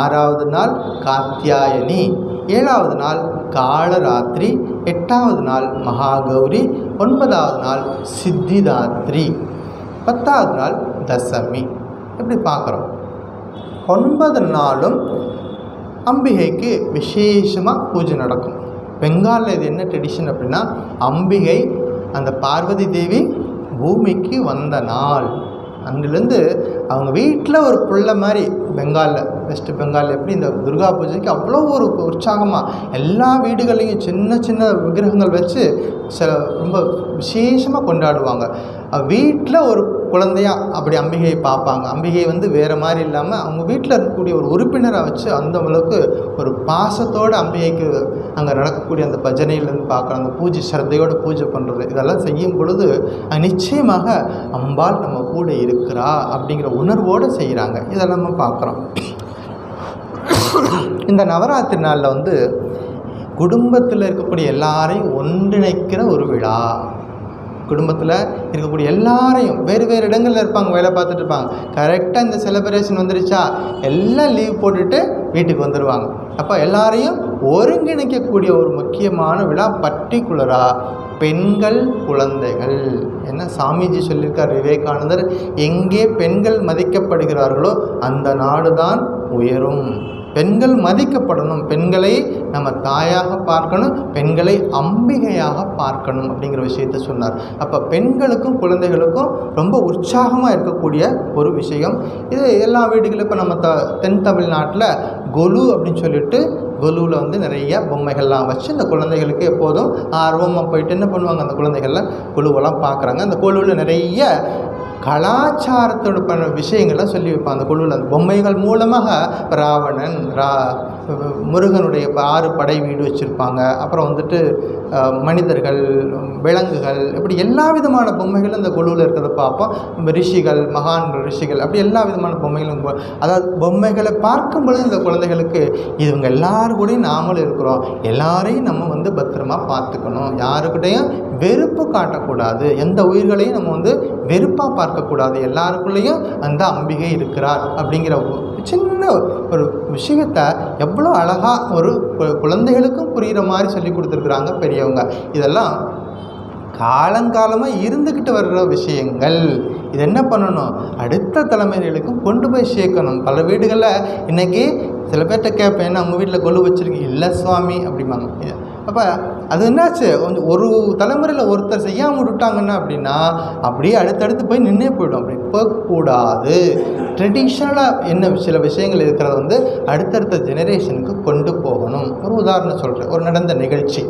6வது நாள் காத்தியாயனி. 7வது நாள் காலராத்திரி. 8வது நாள் மகாகௌரி. 9வது நாள் சித்திதாத்ரி. 10வது நாள் தசமி. இப்படி பார்க்குறோம். 9 நாளும் அம்பிகைக்கு விசேஷமாக பூஜை நடக்கும். பெங்காலில் இது என்ன ட்ரெடிஷன் அப்படின்னா, அம்பிகை அந்த பார்வதி தேவி பூமிக்கு வந்த நாள் அன்றிலேருந்து அவங்க வீட்டில் ஒரு பிள்ளை மாதிரி, பெங்காலில் வெஸ்ட் பெங்காலில் எப்படி இந்த துர்கா பூஜைக்கு அவ்வளோ ஒரு உற்சாகமாக எல்லா வீடுகளையும் சின்ன சின்ன விக்கிரகங்கள் வச்சு ரொம்ப விசேஷமாக கொண்டாடுவாங்க. வீட்டில் ஒரு குழந்தையாக அப்படி அம்பிகையை பார்ப்பாங்க. அம்பிகை வந்து வேறு மாதிரி இல்லாமல் அவங்க வீட்டில் இருக்கக்கூடிய ஒரு உறுப்பினரை வச்சு அந்த அளவுக்கு ஒரு பாசத்தோடு அம்பிகைக்கு அங்கே நடக்கக்கூடிய அந்த பஜனையிலேருந்து பார்க்குற அந்த பூஜை ஸ்ரத்தையோடு பூஜை பண்ணுறது, இதெல்லாம் செய்யும் பொழுது நிச்சயமாக அம்பாள் நம்ம கூட இருக்கிறா அப்படிங்கிற உணர்வோடு செய்கிறாங்க. இதெல்லாம் நம்ம பார்க்குறோம். இந்த நவராத்திரி நாளில் வந்து குடும்பத்தில் இருக்கக்கூடிய எல்லாரையும் ஒன்றிணைக்கிற ஒரு விழா. குடும்பத்தில் இருக்கக்கூடிய எல்லாரையும் வேறு வேறு இடங்களில் இருப்பாங்க, வேலை பார்த்துட்டு இருப்பாங்க. கரெக்டாக இந்த செலிப்ரேஷன் வந்துருச்சா எல்லாம் லீவ் போட்டுட்டு வீட்டுக்கு வந்துடுவாங்க. அப்போ எல்லாரையும் ஒருங்கிணைக்கக்கூடிய ஒரு முக்கியமான விழா, பர்டிகுலராக பெண்கள் குழந்தைகள். என்ன சாமிஜி சொல்லியிருக்கார் விவேகானந்தர், எங்கே பெண்கள் மதிக்கப்படுகிறார்களோ அந்த நாடு தான் உயரும். பெண்கள் மதிக்கப்படணும், பெண்களை நம்ம தாயாக பார்க்கணும், பெண்களை அம்பிகையாக பார்க்கணும் அப்படிங்கிற விஷயத்த சொன்னார். அப்போ பெண்களுக்கும் குழந்தைகளுக்கும் ரொம்ப உற்சாகமாக இருக்கக்கூடிய ஒரு விஷயம் இது. எல்லா வீடுகளும் இப்போ நம்ம தென் தமிழ்நாட்டில் கொலு அப்படின்னு சொல்லிட்டு கொலுவில் வந்து நிறைய பொம்மைகள்லாம் வச்சு இந்த குழந்தைகளுக்கு எப்போதும் ஆர்வமாக போயிட்டு என்ன பண்ணுவாங்க, அந்த குழந்தைகள்லாம் கொலுவெல்லாம் பார்க்குறாங்க. அந்த கொலுவில் நிறைய கலாச்சாரத்தோட பண்ண விஷயங்கள்லாம் சொல்லி வைப்பாங்க. அந்த குழுவில் அந்த பொம்மைகள் மூலமாக ராவணன், முருகனுடைய 6 படை வீடு வச்சுருப்பாங்க. அப்புறம் வந்துட்டு மனிதர்கள், விலங்குகள், இப்படி எல்லா விதமான பொம்மைகளும் அந்த குழுவில் இருக்கிறத பார்ப்போம். ரிஷிகள், மகான்கள், ரிஷிகள், அப்படி எல்லா விதமான பொம்மைகளும். அதாவது பொம்மைகளை பார்க்கும் பொழுது இந்த குழந்தைகளுக்கு இவங்க எல்லாரும் கூடயும் நாமளும் இருக்கிறோம், எல்லாரையும் நம்ம வந்து பத்திரமா பார்த்துக்கணும், யாருக்கிட்டையும் வெறுப்பு காட்டக்கூடாது, எந்த உயிர்களையும் நம்ம வந்து வெறுப்பாக பார்க்கக்கூடாது, எல்லாருக்குள்ளேயும் அந்த அம்பிகை இருக்கிறார் அப்படிங்கிற சின்ன ஒரு விஷயத்தை எவ்வளோ அழகாக ஒரு குழந்தைகளுக்கும் புரிகிற மாதிரி சொல்லி கொடுத்துருக்குறாங்க பெரியவங்க. இதெல்லாம் காலங்காலமாக இருந்துக்கிட்டு வர்ற விஷயங்கள். இது என்ன பண்ணணும், அடுத்த தலைமுறைகளுக்கும் கொண்டு போய் சேர்க்கணும். பல வீடுகளில் இன்றைக்கி சில பேர்கிட்ட கேட்பேன், நம்ம வீட்டில் கொலு வச்சுருக்கீங்க, இல்லை சுவாமி அப்படிம்பாங்க. அப்போ அது என்னாச்சு, கொஞ்சம் ஒரு தலைமுறையில் ஒருத்தர் செய்யாமல் விட்டாங்கன்னா அப்படின்னா அப்படியே அடுத்தடுத்து போய் நின்றே போய்டும். அப்படி போகக்கூடாது. ட்ரெடிஷ்னலாக என்ன சில விஷயங்கள் இருக்கிறத வந்து அடுத்தடுத்த ஜெனரேஷனுக்கு கொண்டு போகணும். ஒரு உதாரணம் சொல்கிறேன். ஒரு நடந்த நிகழ்ச்சி,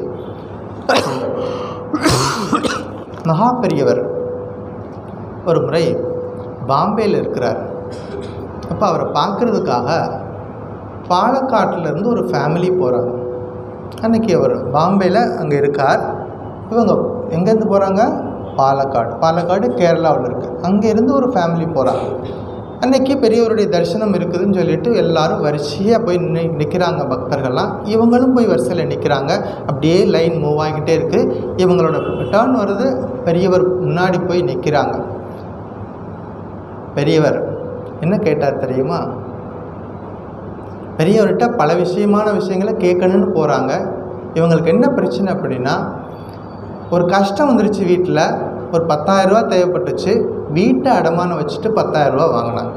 மகா பெரியவர் ஒரு முறை பாம்பேயில் இருக்கிறார். அப்போ அவரை பார்க்குறதுக்காக பாலக்காட்டிலேருந்து ஒரு ஃபேமிலி போகிறாங்க. அன்றைக்கி அவர் பாம்பேயில் அங்கே இருக்கார். இவங்க எங்கேருந்து போகிறாங்க? பாலக்காடு கேரளாவில் இருக்குது. அங்கேருந்து ஒரு ஃபேமிலி போகிறாங்க. அன்றைக்கி பெரியவருடைய தரிசனம் இருக்குதுன்னு சொல்லிட்டு எல்லோரும் வரிசையாக போய் நிற்கிறாங்க பக்தர்கள்லாம். இவங்களும் போய் வரிசையில் நிற்கிறாங்க. அப்படியே லைன் மூவ் ஆகிக்கிட்டே இருக்குது. இவங்களோட டர்ன் வருது. பெரியவர் முன்னாடி போய் நிற்கிறாங்க. பெரியவர் என்ன கேட்டார் தெரியுமா? பெரியவர்கிட்ட பல விஷயங்களை கேட்கணுன்னு போகிறாங்க. இவங்களுக்கு என்ன பிரச்சனை அப்படின்னா, ஒரு கஷ்டம் வந்துருச்சு. வீட்டில் ஒரு 10,000 ரூபா தேவைப்பட்டுச்சு. வீட்டை அடமானம் வச்சுட்டு 10,000 ரூபா வாங்கினாங்க.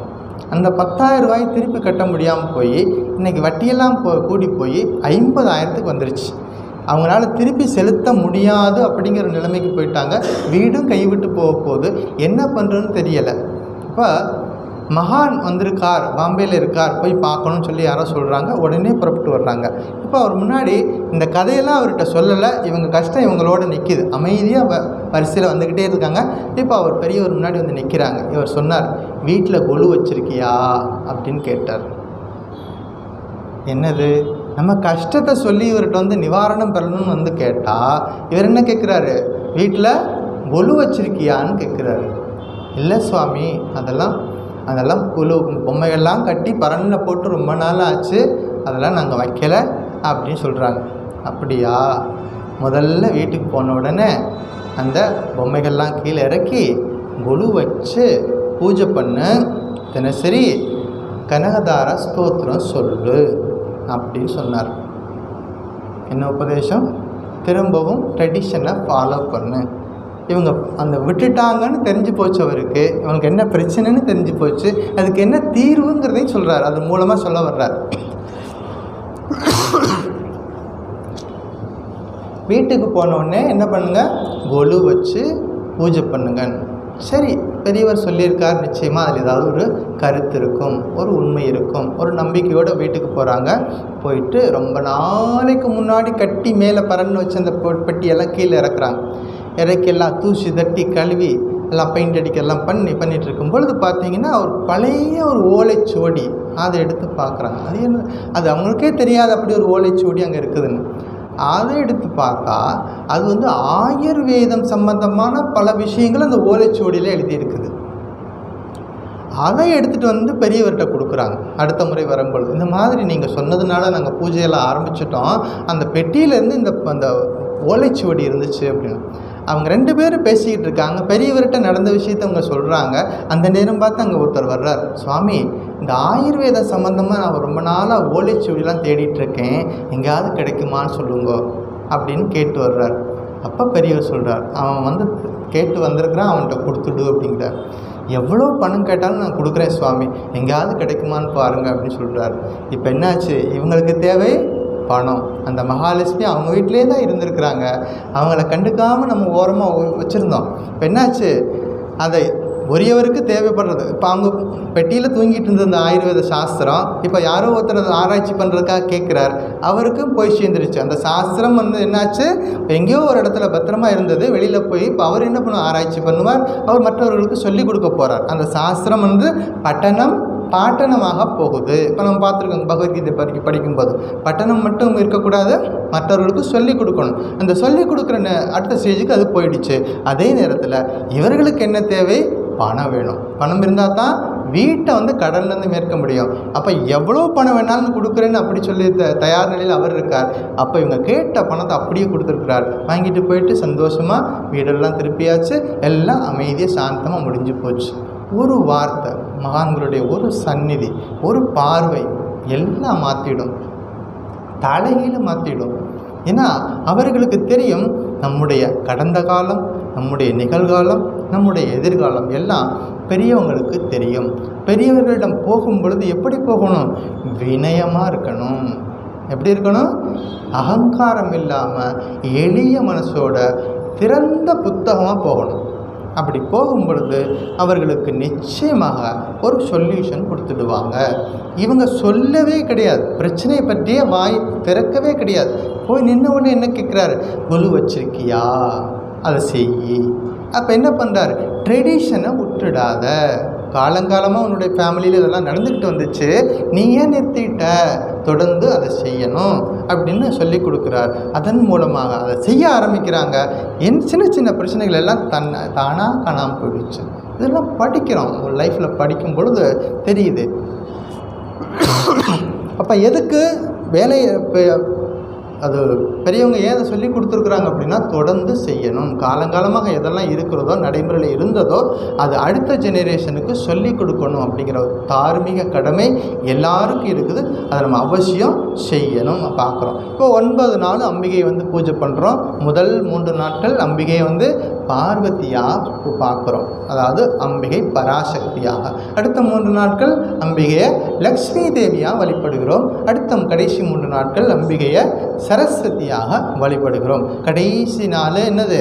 அந்த 10,000 ரூபாயை திருப்பி கட்ட முடியாமல் போய் இன்றைக்கி வட்டியெல்லாம் கூடி போய் 50,000த்துக்கு வந்துருச்சு. அவங்களால திருப்பி செலுத்த முடியாது அப்படிங்கிற நிலைமைக்கு போயிட்டாங்க. வீடும் கைவிட்டு போக போகுது. என்ன பண்ணுறதுன்னு தெரியலை. இப்போ மகான் வந்திருக்கார், பாம்பேயில் இருக்கார், போய் பார்க்கணும்னு சொல்லி யாரோ சொல்கிறாங்க. உடனே புறப்பட்டு வர்றாங்க. இப்போ அவர் முன்னாடி இந்த கதையெல்லாம் அவர்கிட்ட சொல்லலை. இவங்க கஷ்டம் இவங்களோட நிற்கிது. அமைதியாக வரிசையில் வந்துக்கிட்டே இருக்காங்க. இப்போ அவர் பெரியவர் முன்னாடி வந்து நிற்கிறாங்க. இவர் சொன்னார், வீட்டில் கொலு வச்சுருக்கியா அப்படின்னு கேட்டார். என்னது? நம்ம கஷ்டத்தை சொல்லி இவர்கிட்ட வந்து நிவாரணம் பெறணும்னு வந்து கேட்டால் இவர் என்ன கேட்குறாரு? வீட்டில் கொலு வச்சுருக்கியான்னு கேட்குறாரு. இல்லை சுவாமி, அதெல்லாம் குழு பொம்மைகள்லாம் கட்டி பரனில் போட்டு ரொம்ப நாள் ஆச்சு, அதெல்லாம் நாங்கள் வைக்கலை அப்படின்னு சொல்கிறாங்க. அப்படியா? முதல்ல வீட்டுக்கு போன உடனே அந்த பொம்மைகள்லாம் கீழே இறக்கி கொலு வச்சு பூஜை பண்ணு, தினசரி கனகதார ஸ்தோத்திரம் சொல்லு அப்படின்னு சொன்னார். என்ன உபதேசம்? திரும்பவும் ட்ரெடிஷனை ஃபாலோ பண்ணு. இவங்க அந்த விட்டுட்டாங்கன்னு தெரிஞ்சு போச்சு அவருக்கு. இவங்களுக்கு என்ன பிரச்சனைன்னு தெரிஞ்சு போச்சு. அதுக்கு என்ன தீர்வுங்கிறதையும் சொல்கிறார். அது மூலமாக சொல்ல வர்றார். வீட்டுக்கு போனோடனே என்ன பண்ணுங்க? கொலு வச்சு பூஜை பண்ணுங்க. சரி, பெரியவர் சொல்லியிருக்கார், நிச்சயமாக அதில் ஏதாவது ஒரு கருத்து இருக்கும், ஒரு உண்மை இருக்கும். ஒரு நம்பிக்கையோடு வீட்டுக்கு போகிறாங்க. போயிட்டு ரொம்ப நாளைக்கு முன்னாடி கட்டி மேலே பறன்னு வச்சு அந்த பெட்டியெல்லாம் கீழே இறக்குறாங்க. இறக்கி எல்லாம் தூசி தட்டி கழுவி எல்லாம் பெயிண்ட் அடிக்கலாம் பண்ணிகிட்டு இருக்கும் பொழுது பார்த்தீங்கன்னா ஒரு பழைய ஒரு ஓலைச்சுவடி அதை எடுத்து பார்க்குறாங்க. அது என்ன? அது அவங்களுக்கே தெரியாது அப்படி ஒரு ஓலைச்சுவடி அங்கே இருக்குதுன்னு. அதை எடுத்து பார்த்தா அது வந்து ஆயுர்வேதம் சம்பந்தமான பல விஷயங்கள் அந்த ஓலைச்சுவடியில் எழுதியிருக்குது. அதை எடுத்துகிட்டு வந்து பெரியவர்கிட்ட கொடுக்குறாங்க. அடுத்த முறை வரும்பொழுது, இந்த மாதிரி நீங்கள் சொன்னதுனால நாங்கள் பூஜையெல்லாம் ஆரம்பிச்சிட்டோம், அந்த பெட்டியிலேருந்து அந்த ஓலைச்சுவடி இருந்துச்சு அப்படின்னு. அவங்க 2 பேரும் பேசிக்கிட்டு இருக்காங்க. பெரியவர்கிட்ட நடந்த விஷயத்தை அவங்க சொல்கிறாங்க. அந்த நேரம் பார்த்து அங்கே ஒருத்தர் வர்றார். சுவாமி, இந்த ஆயுர்வேத சம்மந்தமாக நான் ரொம்ப நாளாக ஓலைச்சுவடிலாம் தேடிட்டுருக்கேன், எங்கேயாவது கிடைக்குமான்னு சொல்லுங்க அப்படின்னு கேட்டு வர்றார். அப்போ பெரியவர் சொல்கிறார், அவன் வந்து கேட்டு வந்திருக்கிறான், அவன்கிட்ட கொடுத்துடு அப்படிங்கிறார். எவ்வளோ பணம் கேட்டாலும் நான் கொடுக்குறேன் சுவாமி, எங்கேயாவது கிடைக்குமான்னு பாருங்கள் அப்படின்னு சொல்கிறார். இப்போ என்னாச்சு? இவங்களுக்கு தேவை பணம். அந்த மகாலட்சுமி அவங்க வீட்டிலே தான் இருந்திருக்கிறாங்க. அவங்கள கண்டுக்காமல் நம்ம ஓரமாக வச்சுருந்தோம். இப்போ என்னாச்சு? அதை உரியவருக்கு தேவைப்படுறது. இப்போ அவங்க பெட்டியில் தூங்கிட்டு இருந்த அந்த ஆயுர்வேத சாஸ்திரம் இப்போ யாரோ ஒருத்தர் ஆராய்ச்சி பண்ணுறதுக்காக கேட்குறார். அவருக்கும் போய் சேர்ந்துருச்சு. அந்த சாஸ்திரம் வந்து என்னாச்சு? எங்கேயோ ஒரு இடத்துல பத்திரமா இருந்தது. வெளியில் போய் இப்போ அவர் என்ன பண்ணுவார்? ஆராய்ச்சி பண்ணுவார். அவர் மற்றவர்களுக்கு சொல்லிக் கொடுக்க போகிறார். அந்த சாஸ்திரம் வந்து பாட்டனமாக போகுது. இப்போ நம்ம பார்த்துருக்கோம் பகவத்கீதை படிக்கும்போது பட்டணம் மட்டும் இருக்கக்கூடாது, மற்றவர்களுக்கு சொல்லிக் கொடுக்கணும். அந்த சொல்லிக் கொடுக்குற அடுத்த ஸ்டேஜுக்கு அது போயிடுச்சு. அதே நேரத்தில் இவர்களுக்கு என்ன தேவை? பணம் வேணும். பணம் இருந்தால் தான் வீட்டை வந்து கடன்லேருந்து மேற்க முடியும். அப்போ எவ்வளோ பணம் வேணாலும் கொடுக்குறேன்னு அப்படி சொல்லி தயார் நிலையில் அவர் இருக்கார். அப்போ இவங்க கேட்ட பணத்தை அப்படியே கொடுத்துருக்குறார். வாங்கிட்டு போயிட்டு சந்தோஷமாக வீடெல்லாம் திருப்பியாச்சு. எல்லாம் அமைதியாக சாந்தமாக முடிஞ்சு போச்சு. ஒரு வார்த்தை, மகான்களுடைய ஒரு சந்நிதி, ஒரு பார்வை எல்லாம் மாற்றிடும், தலைகீழ மாற்றிடும். ஏன்னா அவர்களுக்கு தெரியும் நம்முடைய கடந்த காலம், நம்முடைய நிகழ்காலம், நம்முடைய எதிர்காலம் எல்லாம் பெரியவங்களுக்கு தெரியும். பெரியவர்களிடம் போகும் பொழுது எப்படி போகணும்? வினயமாக இருக்கணும். எப்படி இருக்கணும்? அகங்காரம் இல்லாமல் எளிய மனசோட திறந்த புத்தகமாக போகணும். அப்படி போகும் பொழுது அவர்களுக்கு நிச்சயமாக ஒரு சொல்யூஷன் கொடுத்துடுவாங்க. இவங்க சொல்லவே கிடையாது, பிரச்சனையை பற்றியே வாய் திறக்கவே கிடையாது. போய் நின்ன உடனே என்ன கேட்குறாரு? கொலு வச்சிருக்கியா, அதை செய். அப்போ என்ன பண்ணுறாரு? ட்ரெடிஷனை விட்டுடாத. காலங்காலமாக உன்னுடைய ஃபேமிலியில் இதெல்லாம் நடந்துக்கிட்டு வந்துச்சு, நீ ஏன் நிறுத்திட்ட? தொடர்ந்து அதை செய்யணும் அப்படின்னு சொல்லி கொடுக்குறார். அதன் மூலமாக அதை செய்ய ஆரம்பிக்கிறாங்க. சின்ன சின்ன பிரச்சனைகள் எல்லாம் தானாக காணாமல் போயிடுச்சு. இதெல்லாம் படிக்கிறோம், ஒரு லைஃப்பில் படிக்கும் பொழுது தெரியுது. அப்போ எதுக்கு வேலையை அது பெரியவங்க ஏன் அதை சொல்லி கொடுத்துருக்குறாங்க அப்படின்னா, தொடர்ந்து செய்யணும். காலங்காலமாக எதெல்லாம் இருக்கிறதோ, நடைமுறையில் இருந்ததோ, அது அடுத்த ஜெனரேஷனுக்கு சொல்லி கொடுக்கணும் அப்படிங்கிற ஒரு தார்மீக கடமை எல்லாருக்கும் இருக்குது. அதை நம்ம அவசியம் செய்யணும் பார்க்குறோம். இப்போ 9 நாள் அம்பிகையை பூஜை பண்ணுறோம். முதல் 3 நாட்கள் அம்பிகையை பார்வதியாக பார்க்குறோம், அதாவது அம்பிகை பராசக்தியாக. அடுத்த 3 நாட்கள் அம்பிகையை லக்ஷ்மி தேவியாக வழிபடுகிறோம். அடுத்த கடைசி 3 நாட்கள் அம்பிகையை சரஸ்வதியாக வழிபடுகிறோம். கடைசி நாள் என்னது?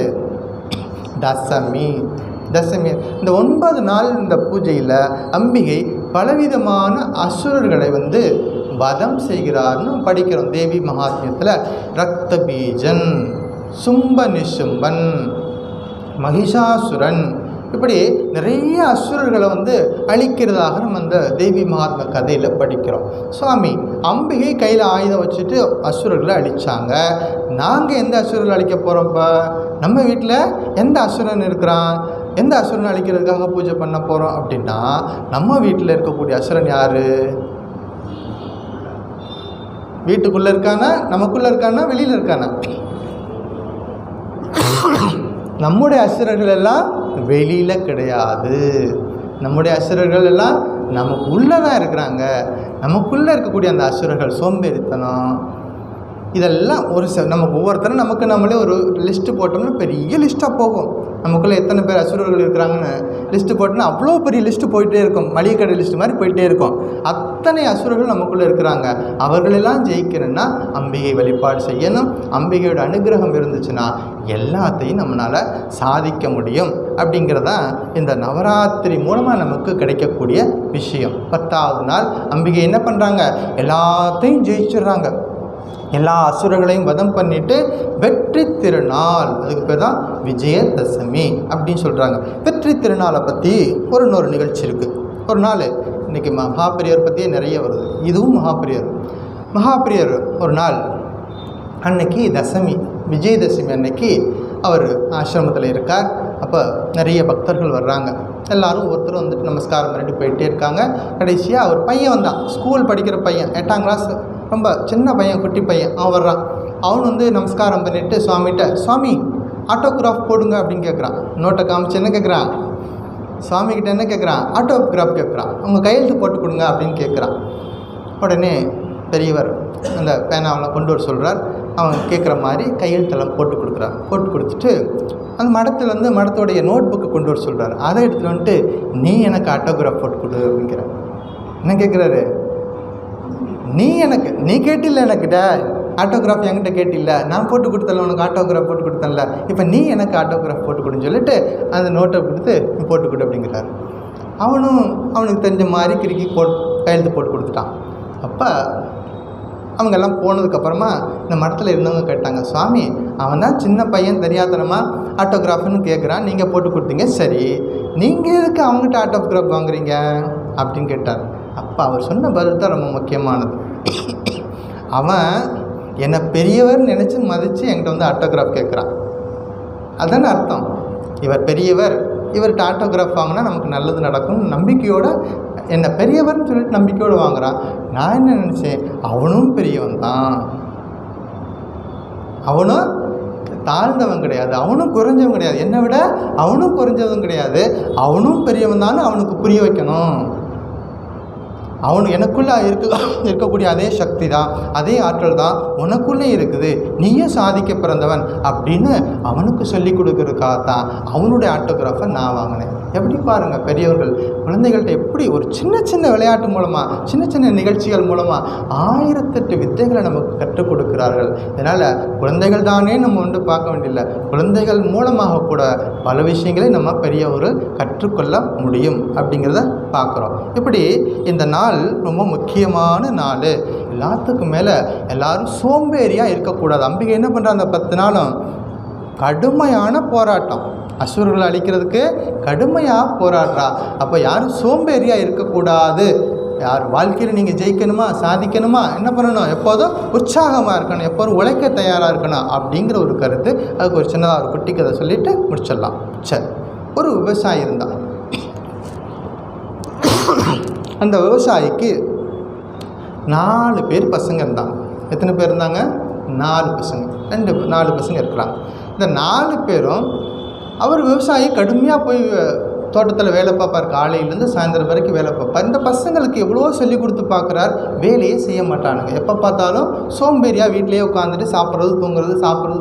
தசமி. இந்த 9 நாள் இந்த பூஜையில் அம்பிகை பலவிதமான அசுரர்களை வதம் செய்கிறார்னு படிக்கிறோம். தேவி மகாத்மியத்தில் ரத்த பீஜன், சும்ப நிசும்பன், மகிஷாசுரன், இப்படி நிறைய அசுரர்களை அழிக்கிறதாக நம்ம அந்த தேவி மகாத்மா கதையில் படிக்கிறோம். சுவாமி அம்பிகை கையில் ஆயுதம் வச்சுட்டு அசுரர்களை அழித்தாங்க. நாங்கள் எந்த அசுரர்களை அழிக்க போகிறோம்? இப்போ நம்ம வீட்டில் எந்த அசுரன் இருக்கிறான்? எந்த அசுரனை அழிக்கிறதுக்காக பூஜை பண்ண போகிறோம் அப்படின்னா, நம்ம வீட்டில் இருக்கக்கூடிய அசுரன் யார்? வீட்டுக்குள்ளே இருக்கானா, நமக்குள்ளே இருக்கானா, வெளியில் இருக்கானா? நம்முடைய அசுரர்கள் எல்லாம் வெளியில் கிடையாது. நம்முடைய அசுரர்கள் எல்லாம் நமக்குள்ளே தான் இருக்கிறாங்க. நமக்குள்ளே இருக்கக்கூடிய அந்த அசுரர்கள், சோம்பேறித்தனம், இதெல்லாம் நமக்கு ஒவ்வொருத்தரும் நமக்கு நம்மளே ஒரு லிஸ்ட்டு போட்டோம்னா பெரிய லிஸ்ட்டாக போகும். நமக்குள்ளே எத்தனை பேர் அசுரர்கள் இருக்கிறாங்கன்னு லிஸ்ட்டு போட்டோன்னா அவ்வளோ பெரிய லிஸ்ட்டு போயிட்டே இருக்கும். மளிகை கடை லிஸ்ட்டு மாதிரி போயிட்டே இருக்கும். அத்தனை அசுரர்கள் நமக்குள்ளே இருக்கிறாங்க. அவர்களெல்லாம் ஜெயிக்கணும்னா அம்பிகை வழிபாடு செய்யணும். அம்பிகையோட அனுகிரகம் இருந்துச்சுன்னா எல்லாத்தையும் நம்மளால் சாதிக்க முடியும். அப்படிங்கிறதான் இந்த நவராத்திரி மூலமாக நமக்கு கிடைக்கக்கூடிய விஷயம். 10ஆவது நாள் அம்பிகை என்ன பண்ணுறாங்க? எல்லாத்தையும் ஜெயிச்சிடுறாங்க. எல்லா அசுரர்களையும் வதம் பண்ணிட்டு வெற்றி திருநாள், அதுக்கு பேர் தான் விஜயதசமி அப்படின்னு சொல்கிறாங்க. வெற்றி திருநாளை பற்றி இன்னொரு நிகழ்ச்சி இருக்குது. ஒரு நாள் இன்றைக்கி மகாபிரியர் பற்றியே நிறைய வருது. இதுவும் மகாபிரியர் ஒரு நாள் அன்னைக்கு தசமி, விஜயதசமி அன்னைக்கு அவர் ஆசிரமத்தில் இருக்கார். அப்போ நிறைய பக்தர்கள் வர்றாங்க. எல்லோரும் ஒருத்தர் நமஸ்காரம் பண்ணிட்டு போயிட்டே இருக்காங்க. கடைசியாக அவர் பையன் வந்தான், ஸ்கூல் படிக்கிற பையன், 8ஆம் கிளாஸ், ரொம்ப சின்ன பையன், குட்டி பையன். அவன் வர்றான். அவன் நமஸ்காரம் பண்ணிவிட்டு சுவாமிகிட்ட, சுவாமி ஆட்டோகிராஃப் போடுங்க அப்படின்னு கேட்குறான். நோட்டை காமிச்சு என்ன கேட்குறான்? சுவாமிகிட்ட என்ன கேட்குறான்? ஆட்டோகிராஃப் கேட்குறான். அவங்க கையெழுத்து போட்டு கொடுங்க அப்படின்னு கேட்குறான். உடனே பெரியவர் அந்த பேனாவெலாம் கொண்டு வர சொல்கிறார். அவன் கேட்குற மாதிரி கையெழுத்தெல்லாம் போட்டு கொடுக்குறான். போட்டு கொடுத்துட்டு அந்த மடத்தோடைய நோட் புக்கு கொண்டு வர சொல்கிறார். அதை எடுத்துகிட்டு நீ எனக்கு ஆட்டோகிராஃப் போட்டு கொடு அப்படிங்கிறார். என்ன கேட்குறாரு? நீ கேட்டில்ல எனக்கிட்ட ஆட்டோகிராஃப், என்கிட்ட கேட்டில்ல, நான் போட்டு கொடுத்தல, உனக்கு ஆட்டோகிராஃப் போட்டு கொடுத்தேன்ல, இப்போ நீ எனக்கு ஆட்டோகிராஃப் போட்டு கொடுன்னு சொல்லிட்டு அந்த நோட்டை கொடுத்து போட்டு கொடு அப்படிங்கிறார். அவனுக்கு தெரிஞ்ச மாதிரி கிறுக்கி கையெழுத்து போட்டு கொடுத்துட்டான். அப்போ அவங்கெல்லாம் போனதுக்கப்புறமா இந்த மடத்தில் இருந்தவங்க கேட்டாங்க, சுவாமி அவன் தான் சின்ன பையன் தெரியாதனமாக ஆட்டோகிராஃப்னு கேட்குறான், நீங்கள் போட்டு கொடுத்தீங்க, சரி நீங்கள் எதுக்கு அவங்ககிட்ட ஆட்டோகிராஃப் வாங்குறீங்க அப்படின்னு கேட்டார். அப்போ அவர் சொன்ன பதில் தான் ரொம்ப முக்கியமானது. அவன் என்னை பெரியவர் நினச்சி மதித்து என்கிட்ட ஆட்டோகிராஃப் கேட்குறான். அதான அர்த்தம். இவர் பெரியவர், இவர்கிட்ட ஆட்டோகிராஃப் வாங்கினா நமக்கு நல்லது நடக்கும் நம்பிக்கையோடு, என்னை பெரியவர்னு சொல்லிட்டு நம்பிக்கையோடு வாங்குகிறான். நான் என்ன நினச்சேன், அவனும் பெரியவன் தான், அவனும் தாழ்ந்தவன் கிடையாது, அவனும் குறைஞ்சவன் கிடையாது, என்னை விட அவனும் குறைஞ்சவன் கிடையாது, அவனும் பெரியவன் தான், அவனுக்கு புரிய வைக்கணும். எனக்குள்ளே இருக்கக்கூடிய அதே சக்தி தான், அதே ஆற்றல் தான் உனக்குள்ளே இருக்குது, நீயும் சாதிக்க பிறந்தவன் அப்படின்னு அவனுக்கு சொல்லி கொடுக்கறதுக்காகத்தான் அவனுடைய ஆட்டோகிராஃபை நான் வாங்கினேன். எப்படி பாருங்கள், பெரியவர்கள் குழந்தைகள்கிட்ட எப்படி ஒரு சின்ன சின்ன விளையாட்டு மூலமாக, சின்ன சின்ன நிகழ்ச்சிகள் மூலமாக 1008 வித்தைகளை நமக்கு கற்றுக் கொடுக்கிறார்கள். இதனால் குழந்தைகள் தானே நம்ம பார்க்க வேண்டியதில்லை, குழந்தைகள் மூலமாக கூட பல விஷயங்களை நம்ம பெரியவர்கள் கற்றுக்கொள்ள முடியும் அப்படிங்கிறத பார்க்குறோம். இப்படி இந்த நாள் ரொம்ப முக்கியமான நாள். எல்லாத்துக்கும் மேலே எல்லாரும் சோம்பேறியாக இருக்கக்கூடாது. அம்பிகை என்ன பண்ணுறா, அந்த 10 நாளும் கடுமையான போராட்டம், அசுரர்களை அழிக்கிறதுக்கு கடுமையாக போராடுறா. அப்போ யாரும் சோம்பேறியாக இருக்கக்கூடாது யார் வாழ்க்கையில் நீங்கள் ஜெயிக்கணுமா, சாதிக்கணுமா, என்ன பண்ணணும், எப்போதும் உற்சாகமாக இருக்கணும், எப்போதும் உழைக்க தயாராக இருக்கணும் அப்படிங்கிற ஒரு கருத்து. அதுக்கு ஒரு சின்னதாக ஒரு குட்டி கதை சொல்லிவிட்டு முடிச்சிடலாம். சரி, ஒரு விவசாயி இருந்தான். அந்த விவசாயிக்கு 4 பேர் பசங்க இருந்தாங்க. எத்தனை பேர் இருந்தாங்க? 4 பசங்க. 4 பசங்க இருக்கிறாங்க. இந்த 4 பேரும் அவர் விவசாயி கடுமையாக போய் தோட்டத்தில் வேலை பார்ப்பார். காலையிலேருந்து சாயந்தரம் வரைக்கும் வேலை பார்ப்பார். இந்த பசங்களுக்கு எவ்வளோ சொல்லி கொடுத்து பார்க்குறார், வேலையே செய்ய மாட்டானுங்க. எப்போ பார்த்தாலும் சோம்பேறியாக வீட்டிலேயே உட்காந்துட்டு சாப்பிட்றது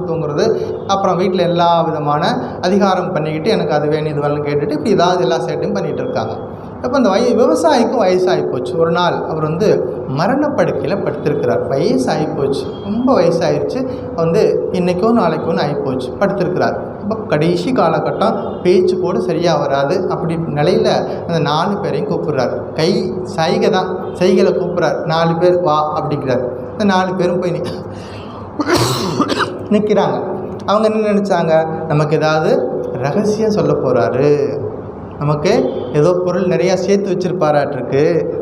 தூங்குறது, அப்புறம் வீட்டில் எல்லா விதமான அதிகாரம் பண்ணிக்கிட்டு எனக்கு அது வேணும் இது வேணும்னு கேட்டுட்டு இப்படி ஏதாவது எல்லா சேட்டையும் பண்ணிகிட்டு இருக்காங்க. அப்போ அந்த விவசாயிக்கும் வயசாகி போச்சு. ஒரு நாள் அவர் மரணப்படுக்கையில் படுத்திருக்கிறார். வயசாகி போச்சு, ரொம்ப வயசாகிடுச்சு. இன்றைக்கோ நாளைக்கோ ஆகிப்போச்சு, படுத்திருக்கிறார். இப்போ கடைசி காலகட்டம், பேச்சு கூட சரியாக வராது. அப்படி நிலையில் அந்த 4 பேரையும் கூப்பிட்றாரு. சைகளை கூப்பிட்றாரு. 4 பேர் வா அப்படிங்கிறார். அந்த 4 பேரும் போய் நிற்கிறாங்க. அவங்க என்ன நினச்சாங்க, நமக்கு ஏதாவது ரகசியம் சொல்ல போகிறாரு, நமக்கு ஏதோ பொருள் நிறையா சேர்த்து வச்சுருப்பாராட்டிருக்கு,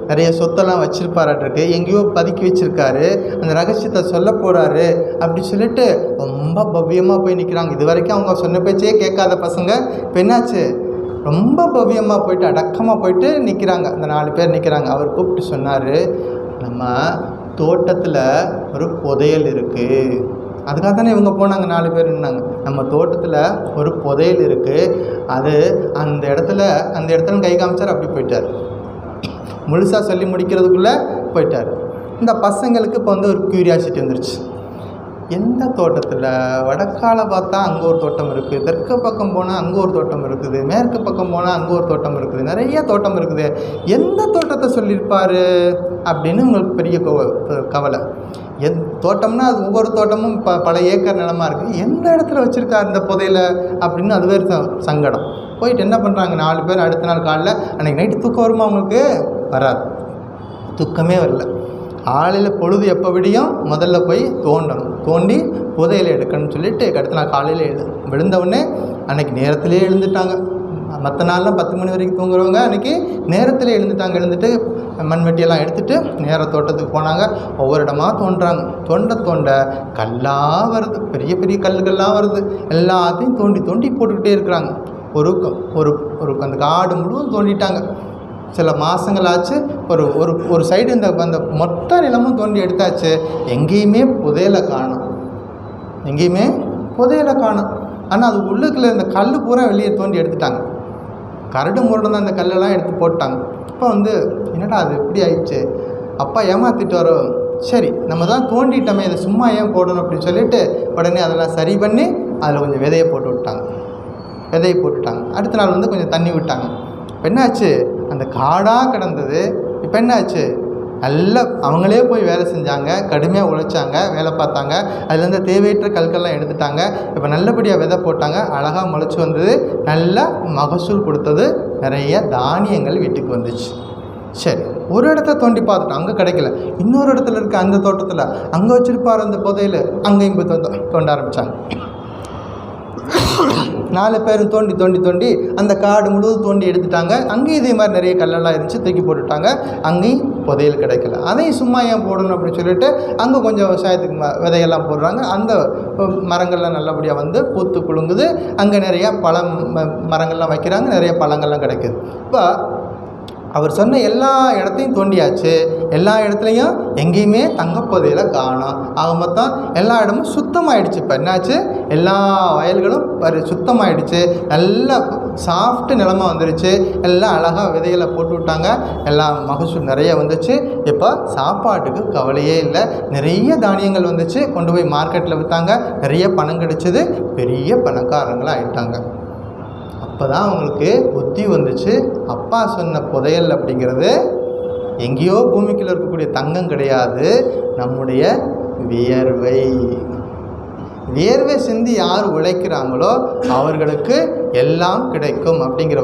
நிறைய சொத்தெல்லாம் வச்சுருப்பாராட்டிருக்கு, எங்கேயோ பதுக்கி வச்சுருக்காரு, அந்த ரகசியத்தை சொல்ல போகிறாரு அப்படி சொல்லிட்டு ரொம்ப பவ்யமாக போய் நிற்கிறாங்க. இது வரைக்கும் அவங்க சொன்ன பேச்சே கேட்காத பசங்க இப்போ என்னாச்சு, ரொம்ப பவ்யமாக போயிட்டு அடக்கமாக போயிட்டு நிற்கிறாங்க. அந்த 4 பேர் நிற்கிறாங்க. அவர் கூப்பிட்டு சொன்னார், நம்ம தோட்டத்தில் ஒரு புதையல் இருக்குது. அதுக்காக தானே இவங்க போனாங்க. 4 பேர் நின்னாங்க. நம்ம தோட்டத்தில் ஒரு புதையல் இருக்குது, அது அந்த இடத்துல கை காமிச்சார். அப்படி போயிட்டார். முழுசாக சொல்லி முடிக்கிறதுக்குள்ளே போயிட்டார். இந்த பசங்களுக்கு இப்போ ஒரு க்யூரியாசிட்டி வந்துருச்சு. எந்த தோட்டத்தில், வடக்கால பார்த்தா அங்கே ஒரு தோட்டம் இருக்குது, தெற்கு பக்கம் போனால் அங்கே ஒரு தோட்டம் இருக்குது, மேற்கு பக்கம் போனால் அங்கே ஒரு தோட்டம் இருக்குது, நிறைய தோட்டம் இருக்குது, எந்த தோட்டத்தை சொல்லியிருப்பார் அப்படின்னு உங்களுக்கு பெரிய கவலை. தோட்டம்னா அது ஒவ்வொரு தோட்டமும் பல ஏக்கர் நிலமாக இருக்குது, எந்த இடத்துல வச்சுருக்காரு இந்த புதையில அப்படின்னு அது வேறு சங்கடம். போயிட்டு என்ன பண்ணுறாங்க 4 பேர், அடுத்த நாள் காலையில், அன்றைக்கி நைட்டு தூக்கம் வருமா அவங்களுக்கு? வராது, தூக்கமே வரல. காலையில் பொழுது எப்போ விடியும் முதல்ல போய் தோண்டி புதையில எடுக்கணும்னு சொல்லிட்டு அடுத்த நாள் காலையில் விழுந்தவுடனே அன்றைக்கி நேரத்திலே எழுந்துட்டாங்க. மற்ற நாள்லாம் 10 மணி வரைக்கும் தூங்குறவங்க அன்றைக்கி நேரத்தில் எழுந்துட்டு மண்வெட்டியெல்லாம் எடுத்துகிட்டு நேர தோட்டத்துக்கு போனாங்க. ஒவ்வொரு இடமா தோன்றாங்க. தோண்ட கல்லாக வருது, பெரிய பெரிய கல்லுகள்லாம் வருது. எல்லாத்தையும் தோண்டி போட்டுக்கிட்டே இருக்கிறாங்க. ஒரு அந்த காடு முழுவதும் தோண்டிட்டாங்க. சில மாதங்கள் ஆச்சு. ஒரு சைடு அந்த மொத்த நிலமும் தோண்டி எடுத்தாச்சு. எங்கேயுமே புதையலை காணும். ஆனால் அது உள்ளுக்குள்ள இந்த கல் பூரா வெளியே தோண்டி எடுத்துட்டாங்க. கரடு முரடு தான் அந்த கல்லெல்லாம் எடுத்து போட்டாங்க. இப்போ என்னடா அது எப்படி ஆயிடுச்சு, அப்பா ஏமாற்றிட்டு வரோம், சரி நம்ம தான் தோண்டிட்டோமே, இதை சும்மா ஏன் போடணும் அப்படின்னு சொல்லிட்டு உடனே அதெல்லாம் சரி பண்ணி அதில் கொஞ்சம் விதையை போட்டுட்டாங்க. அடுத்த நாள் கொஞ்சம் தண்ணி விட்டாங்க. இப்போ என்னாச்சு, அந்த காடாக கிடந்தது இப்போ என்னாச்சு, நல்லா அவங்களே போய் வேலை செஞ்சாங்க, கடுமையாக உழைச்சாங்க, வேலை பார்த்தாங்க. அதுலேருந்து தேவையற்ற கற்கள்லாம் எடுத்துட்டாங்க. இப்போ நல்லபடியாக விதை போட்டாங்க, அழகாக முளைச்சி வந்தது, நல்லா மகசூல் கொடுத்தது, நிறைய தானியங்கள் வீட்டுக்கு வந்துச்சு. சரி, ஒரு இடத்த தோண்டி பார்த்துட்டோம், அங்கே கிடைக்கல. இன்னொரு இடத்துல இருக்க அந்த தோட்டத்தில் அங்கே வச்சுருப்பார் அந்த புதையில, அங்கேயும் போய் தோண்ட ஆரம்பித்தாங்க. 4 பேரும் தோண்டி அந்த காடு முழுவதும் தோண்டி எடுத்துட்டாங்க. அங்கேயும் இதே மாதிரி நிறைய கல்லெல்லாம் இருந்துச்சு, தூக்கி போட்டுட்டாங்க. அங்கேயும் புதையல் கிடைக்கல. அதையும் சும்மா ஏன் போடணும் அப்படின்னு சொல்லிட்டு அங்கே கொஞ்சம் விவசாயத்துக்கு விதையெல்லாம் போடுறாங்க. அந்த மரங்கள்லாம் நல்லபடியாக பூத்து குலுங்குது. அங்கே நிறையா மரங்கள்லாம் வைக்கிறாங்க, நிறைய பழங்கள்லாம் கிடைக்குது. இப்போ அவர் சொன்ன எல்லா இடத்தையும் தோண்டியாச்சு, எல்லா இடத்துலையும் எங்கேயுமே தங்கப்போதையில் காணோம். ஆக மொத்தம் எல்லா இடமும் சுத்தமாகிடுச்சு. இப்போ என்னாச்சு, எல்லா வயல்களும் சுத்தமாகிடுச்சு, நல்லா சாஃப்ட்டு நிலமாக வந்துருச்சு. எல்லாம் அழகாக விதைகளை போட்டு விட்டாங்க, எல்லாம் மகசூல் நிறைய வந்துச்சு. இப்போ சாப்பாட்டுக்கு கவலையே இல்லை, நிறைய தானியங்கள் வந்துச்சு. கொண்டு போய் மார்க்கெட்டில் விற்றாங்க, நிறைய பணம் கிடைச்சிது, பெரிய பணக்காரங்களாக ஆகிட்டாங்க. அப்போ தான் அவங்களுக்கு புத்தி வந்துச்சு, அப்பா சொன்ன புதையல் அப்படிங்கிறது எங்கேயோ பூமிக்குள்ள இருக்கக்கூடிய தங்கம் கிடையாது, நம்முடைய வியர்வை சிந்தி யார் உழைக்கிறாங்களோ அவர்களுக்கு எல்லாம் கிடைக்கும் அப்படிங்கிற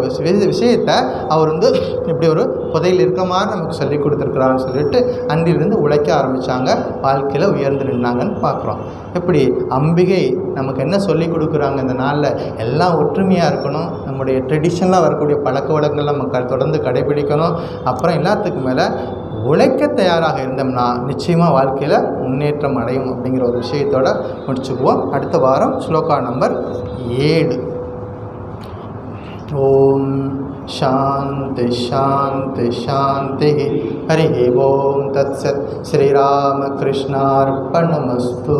விஷயத்தை அவர் வந்து இப்படி ஒரு புதையில் இருக்க மாதிரி நமக்கு சொல்லி கொடுத்துருக்குறான்னு சொல்லிட்டு அன்றிலிருந்து உழைக்க ஆரம்பித்தாங்க, வாழ்க்கையில் உயர்ந்து நின்னாங்கன்னு பார்க்குறோம். எப்படி அம்பிகை நமக்கு என்ன சொல்லி கொடுக்குறாங்க இந்த நாளில்? எல்லாம் ஒற்றுமையாக இருக்கணும், நம்முடைய ட்ரெடிஷனலாக வரக்கூடிய பழக்க வழக்கங்கள் நம்ம தொடர்ந்து கடைபிடிக்கணும். அப்புறம் எல்லாத்துக்கும் மேலே உழைக்க தயாராக இருந்தோம்னா நிச்சயமாக வாழ்க்கையில் முன்னேற்றம் அடையும் அப்படிங்கிற ஒரு விஷயத்தோடு முடிச்சுக்குவோம். அடுத்த வாரம் ஸ்லோகா நம்பர் 7. ஓம் சாந்தி சாந்தி சாந்தி. ஹரி ஓம் தத்சத். ஸ்ரீராமகிருஷ்ணார்ப்பணமஸ்து.